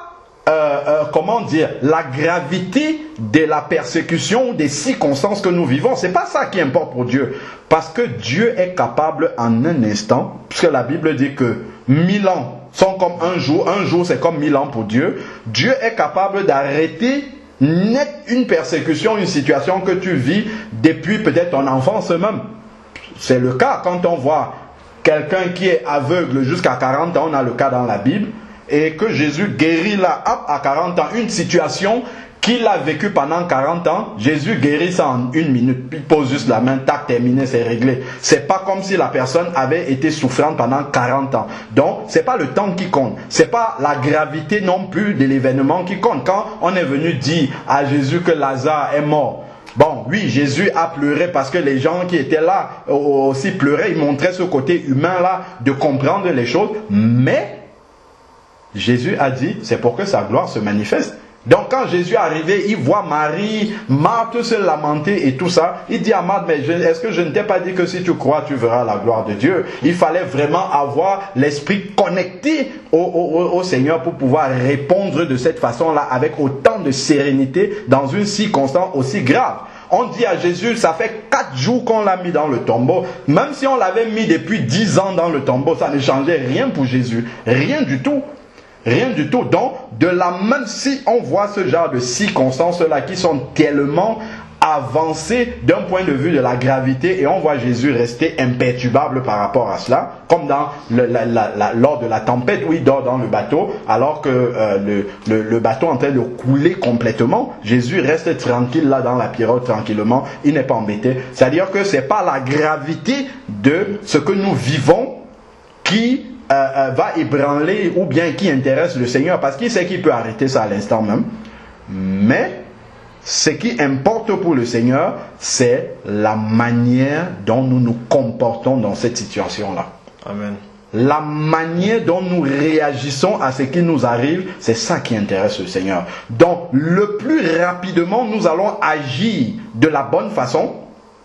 comment dire, la gravité de la persécution, des circonstances que nous vivons. C'est pas ça qui importe pour Dieu. Parce que Dieu est capable en un instant, puisque la Bible dit que 1000 ans sont comme un jour c'est comme 1000 ans pour Dieu. Dieu est capable d'arrêter net une persécution, une situation que tu vis depuis peut-être ton enfance même. C'est le cas quand on voit quelqu'un qui est aveugle jusqu'à 40 ans, on a le cas dans la Bible, et que Jésus guérit là, à 40 ans, une situation qu'il a vécue pendant 40 ans, Jésus guérit ça en 1 minute. Il pose juste la main, tac, terminé, c'est réglé. C'est pas comme si la personne avait été souffrante pendant 40 ans. Donc, c'est pas le temps qui compte. C'est pas la gravité non plus de l'événement qui compte. Quand on est venu dire à Jésus que Lazare est mort, bon, oui, Jésus a pleuré parce que les gens qui étaient là aussi pleuraient. Ils montraient ce côté humain là de comprendre les choses. Mais Jésus a dit, c'est pour que sa gloire se manifeste. Donc quand Jésus est arrivé, il voit Marie, Marthe se lamenter et tout ça. Il dit à Marthe, mais est-ce que je ne t'ai pas dit que si tu crois, tu verras la gloire de Dieu? Il fallait vraiment avoir l'esprit connecté au Seigneur pour pouvoir répondre de cette façon-là avec autant de sérénité dans une circonstance aussi grave. On dit à Jésus, ça fait 4 jours qu'on l'a mis dans le tombeau. Même si on l'avait mis depuis 10 ans dans le tombeau, ça ne changeait rien pour Jésus. Rien du tout. Rien du tout. Donc, de la même, si on voit ce genre de circonstances-là qui sont tellement avancées d'un point de vue de la gravité, et on voit Jésus rester imperturbable par rapport à cela, comme dans lors de la tempête où il dort dans le bateau, alors que le bateau est en train de couler complètement, Jésus reste tranquille là dans la pirogue tranquillement, il n'est pas embêté. C'est-à-dire que ce n'est pas la gravité de ce que nous vivons qui va ébranler ou bien qui intéresse le Seigneur, parce qu'il sait qu'il peut arrêter ça à l'instant même. Mais ce qui importe pour le Seigneur, c'est la manière dont nous nous comportons dans cette situation-là. Amen. La manière dont nous réagissons à ce qui nous arrive, c'est ça qui intéresse le Seigneur. Donc, le plus rapidement nous allons agir de la bonne façon,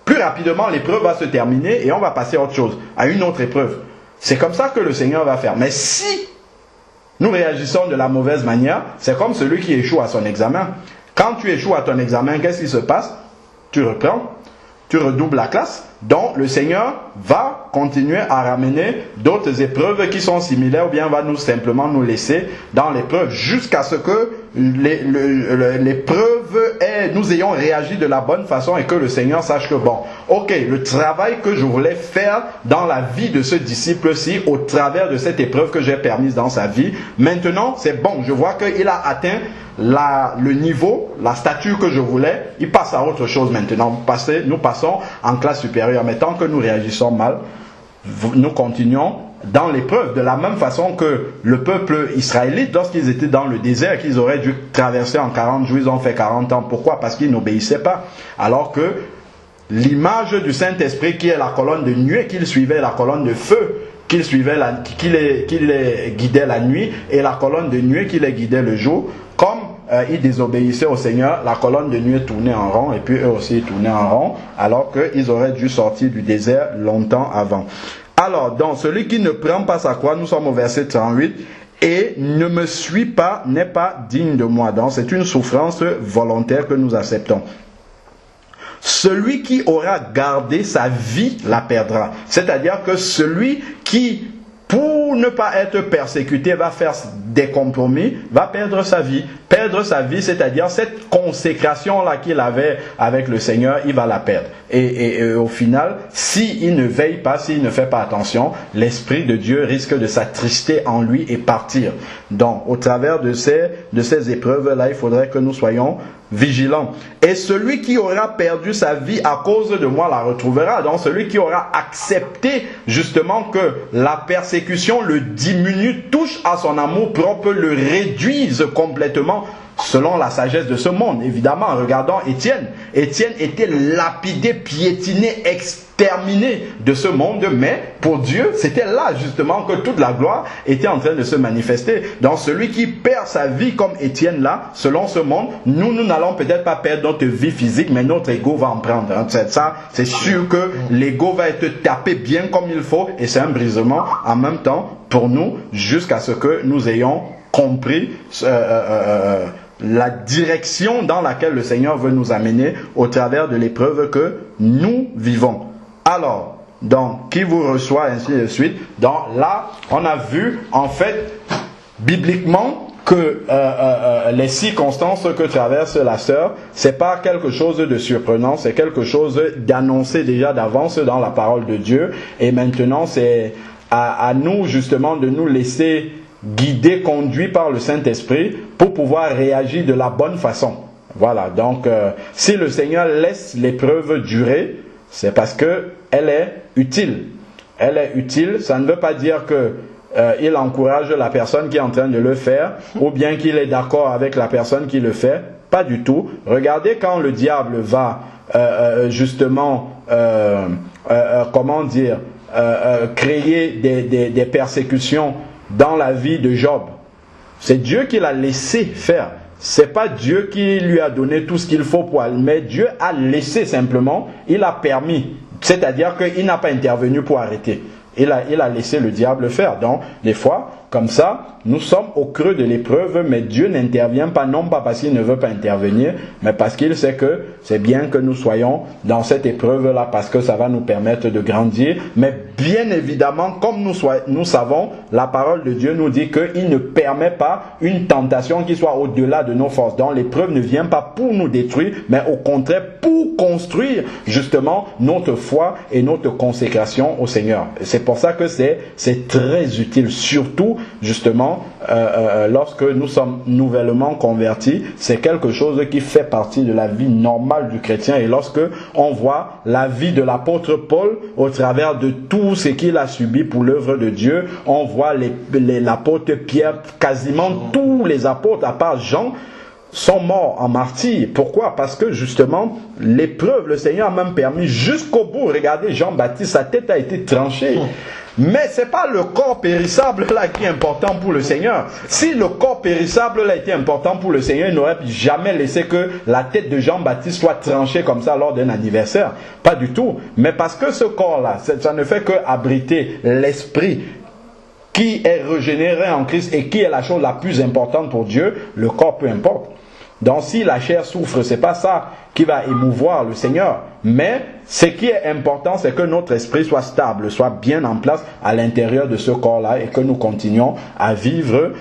plus rapidement l'épreuve va se terminer et on va passer à autre chose, à une autre épreuve. C'est comme ça que le Seigneur va faire. Mais si nous réagissons de la mauvaise manière, c'est comme celui qui échoue à son examen. Quand tu échoues à ton examen, qu'est-ce qui se passe? Tu reprends, tu redoubles la classe. Donc le Seigneur va continuer à ramener d'autres épreuves qui sont similaires, ou bien va nous simplement nous laisser dans l'épreuve jusqu'à ce que l'épreuve nous ayons réagi de la bonne façon et que le Seigneur sache que bon, ok, le travail que je voulais faire dans la vie de ce disciple-ci, au travers de cette épreuve que j'ai permise dans sa vie, maintenant c'est bon, je vois qu'il a atteint le niveau, la stature que je voulais, il passe à autre chose maintenant. Nous passons en classe supérieure, mais tant que nous réagissons mal, nous continuons dans l'épreuve, de la même façon que le peuple israélite, lorsqu'ils étaient dans le désert, qu'ils auraient dû traverser en 40 jours, ils ont fait 40 ans. Pourquoi? Parce qu'ils n'obéissaient pas. Alors que l'image du Saint-Esprit, qui est la colonne de nuée, qu'ils suivaient, la colonne de feu, qui les guidait la nuit, et la colonne de nuée qui les guidait le jour, comme ils désobéissaient au Seigneur, la colonne de nuée tournait en rond, et puis eux aussi ils tournaient en rond, alors qu'ils auraient dû sortir du désert longtemps avant. Alors, donc, celui qui ne prend pas sa croix, nous sommes au verset 38, et ne me suit pas, n'est pas digne de moi. Donc, c'est une souffrance volontaire que nous acceptons. Celui qui aura gardé sa vie la perdra. C'est-à-dire que celui qui, pour ne pas être persécuté, va faire des compromis, va perdre sa vie. Perdre sa vie, c'est-à-dire cette consécration-là qu'il avait avec le Seigneur, il va la perdre. Et au final, s'il ne veille pas, s'il ne fait pas attention, l'Esprit de Dieu risque de s'attrister en lui et partir. Donc, au travers de ces épreuves-là, il faudrait que nous soyons vigilants. Et celui qui aura perdu sa vie à cause de moi la retrouvera. Donc, celui qui aura accepté justement que la persécution le diminue, touche à son amour propre, le réduise complètement, selon la sagesse de ce monde. Évidemment, regardons Étienne. Étienne était lapidé, piétiné, exterminé de ce monde, mais pour Dieu, c'était là justement que toute la gloire était en train de se manifester. Donc celui qui perd sa vie comme Étienne là, selon ce monde, nous n'allons peut-être pas perdre notre vie physique, mais notre ego va en prendre. C'est sûr que l'ego va être tapé bien comme il faut, et c'est un brisement en même temps pour nous, jusqu'à ce que nous ayons compris la direction dans laquelle le Seigneur veut nous amener au travers de l'épreuve que nous vivons. Alors, donc, qui vous reçoit, ainsi de suite. Donc là, on a vu, en fait, bibliquement, que les circonstances que traverse la sœur, c'est pas quelque chose de surprenant, c'est quelque chose d'annoncé déjà d'avance dans la parole de Dieu. Et maintenant, c'est à nous, justement, de nous laisser guidé, conduit par le Saint-Esprit pour pouvoir réagir de la bonne façon. Voilà, donc si le Seigneur laisse l'épreuve durer, c'est parce que elle est utile. Elle est utile, ça ne veut pas dire que il encourage la personne qui est en train de le faire, ou bien qu'il est d'accord avec la personne qui le fait. Pas du tout. Regardez quand le diable va justement créer des persécutions dans la vie de Job. C'est Dieu qui l'a laissé faire. C'est pas Dieu qui lui a donné tout ce qu'il faut pour aller, mais Dieu a laissé simplement, il a permis. C'est-à-dire qu'il n'a pas intervenu pour arrêter. il a laissé le diable faire. Donc, des fois, comme ça, nous sommes au creux de l'épreuve, mais Dieu n'intervient pas, non pas parce qu'il ne veut pas intervenir, mais parce qu'il sait que c'est bien que nous soyons dans cette épreuve-là, parce que ça va nous permettre de grandir. Mais bien évidemment, comme nous savons, la parole de Dieu nous dit qu'il ne permet pas une tentation qui soit au-delà de nos forces. Donc l'épreuve ne vient pas pour nous détruire, mais au contraire pour construire justement notre foi et notre consécration au Seigneur. C'est pour ça que c'est très utile, surtout justement lorsque nous sommes nouvellement convertis. C'est quelque chose qui fait partie de la vie normale du chrétien. Et lorsque on voit la vie de l'apôtre Paul au travers de tout ce qu'il a subi pour l'œuvre de Dieu, on voit l'apôtre Pierre, quasiment tous les apôtres à part Jean sont morts en martyr. Pourquoi? Parce que justement l'épreuve, le Seigneur a même permis jusqu'au bout. Regardez Jean-Baptiste, sa tête a été tranchée. Mais c'est pas le corps périssable là qui est important pour le Seigneur. Si le corps périssable là était important pour le Seigneur, il n'aurait jamais laissé que la tête de Jean-Baptiste soit tranchée comme ça lors d'un anniversaire. Pas du tout. Mais parce que ce corps-là, ça ne fait que abriter l'esprit qui est régénéré en Christ et qui est la chose la plus importante pour Dieu, le corps peu importe. Donc si la chair souffre, c'est pas ça qui va émouvoir le Seigneur. Mais ce qui est important, c'est que notre esprit soit stable, soit bien en place à l'intérieur de ce corps-là et que nous continuions à vivre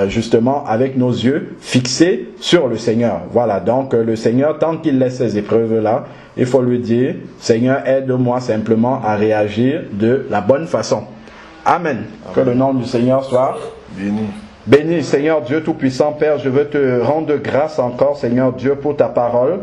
justement avec nos yeux fixés sur le Seigneur. Voilà, donc le Seigneur, tant qu'il laisse ces épreuves-là, il faut lui dire, Seigneur, aide-moi simplement à réagir de la bonne façon. Amen. Que le nom du Seigneur soit béni. Béni, Seigneur Dieu Tout-Puissant, Père, je veux te rendre grâce encore, Seigneur Dieu, pour ta parole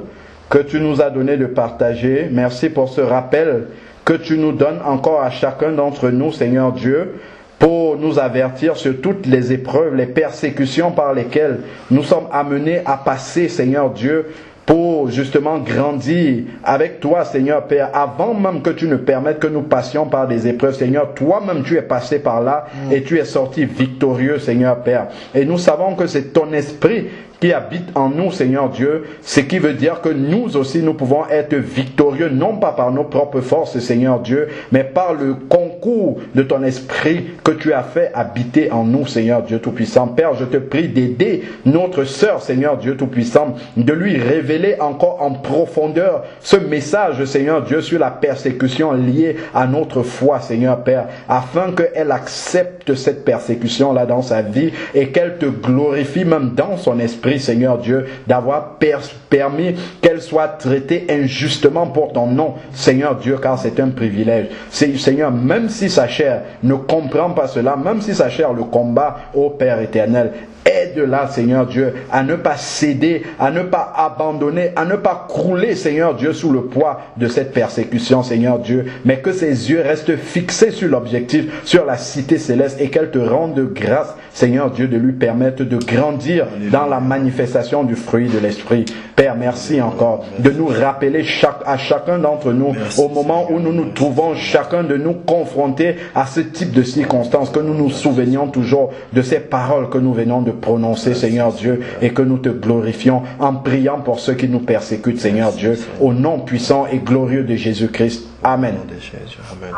que tu nous as donné de partager. Merci pour ce rappel que tu nous donnes encore à chacun d'entre nous, Seigneur Dieu, pour nous avertir sur toutes les épreuves, les persécutions par lesquelles nous sommes amenés à passer, Seigneur Dieu, pour justement grandir avec toi, Seigneur Père, avant même que tu ne permettes que nous passions par des épreuves, Seigneur, toi-même tu es passé par là et tu es sorti victorieux, Seigneur Père. Et nous savons que c'est ton esprit qui habite en nous, Seigneur Dieu, ce qui veut dire que nous aussi, nous pouvons être victorieux, non pas par nos propres forces, Seigneur Dieu, mais par le concours de ton esprit que tu as fait habiter en nous, Seigneur Dieu Tout-Puissant. Père, je te prie d'aider notre sœur, Seigneur Dieu Tout-Puissant, de lui révéler encore en profondeur ce message, Seigneur Dieu, sur la persécution liée à notre foi, Seigneur Père, afin qu'elle accepte cette persécution-là dans sa vie et qu'elle te glorifie même dans son esprit, Seigneur Dieu, d'avoir permis qu'elle soit traitée injustement pour ton nom, Seigneur Dieu, car c'est un privilège. Seigneur, même si sa chair ne comprend pas cela, même si sa chair le combat, ô Père éternel, aide-la, Seigneur Dieu, à ne pas céder, à ne pas abandonner, à ne pas crouler, Seigneur Dieu, sous le poids de cette persécution, Seigneur Dieu, mais que ses yeux restent fixés sur l'objectif, sur la cité céleste, et qu'elle te rende grâce, Seigneur Dieu, de lui permettre de grandir dans la manifestation du fruit de l'Esprit. Père, merci encore de nous rappeler à chacun d'entre nous, au moment où nous nous trouvons, chacun de nous confrontés à ce type de circonstances, que nous nous souvenions toujours de ces paroles que nous venons de prononcer, Seigneur Dieu, et que nous te glorifions en priant pour ceux qui nous persécutent, Seigneur Dieu, au nom puissant et glorieux de Jésus-Christ. Amen. Amen.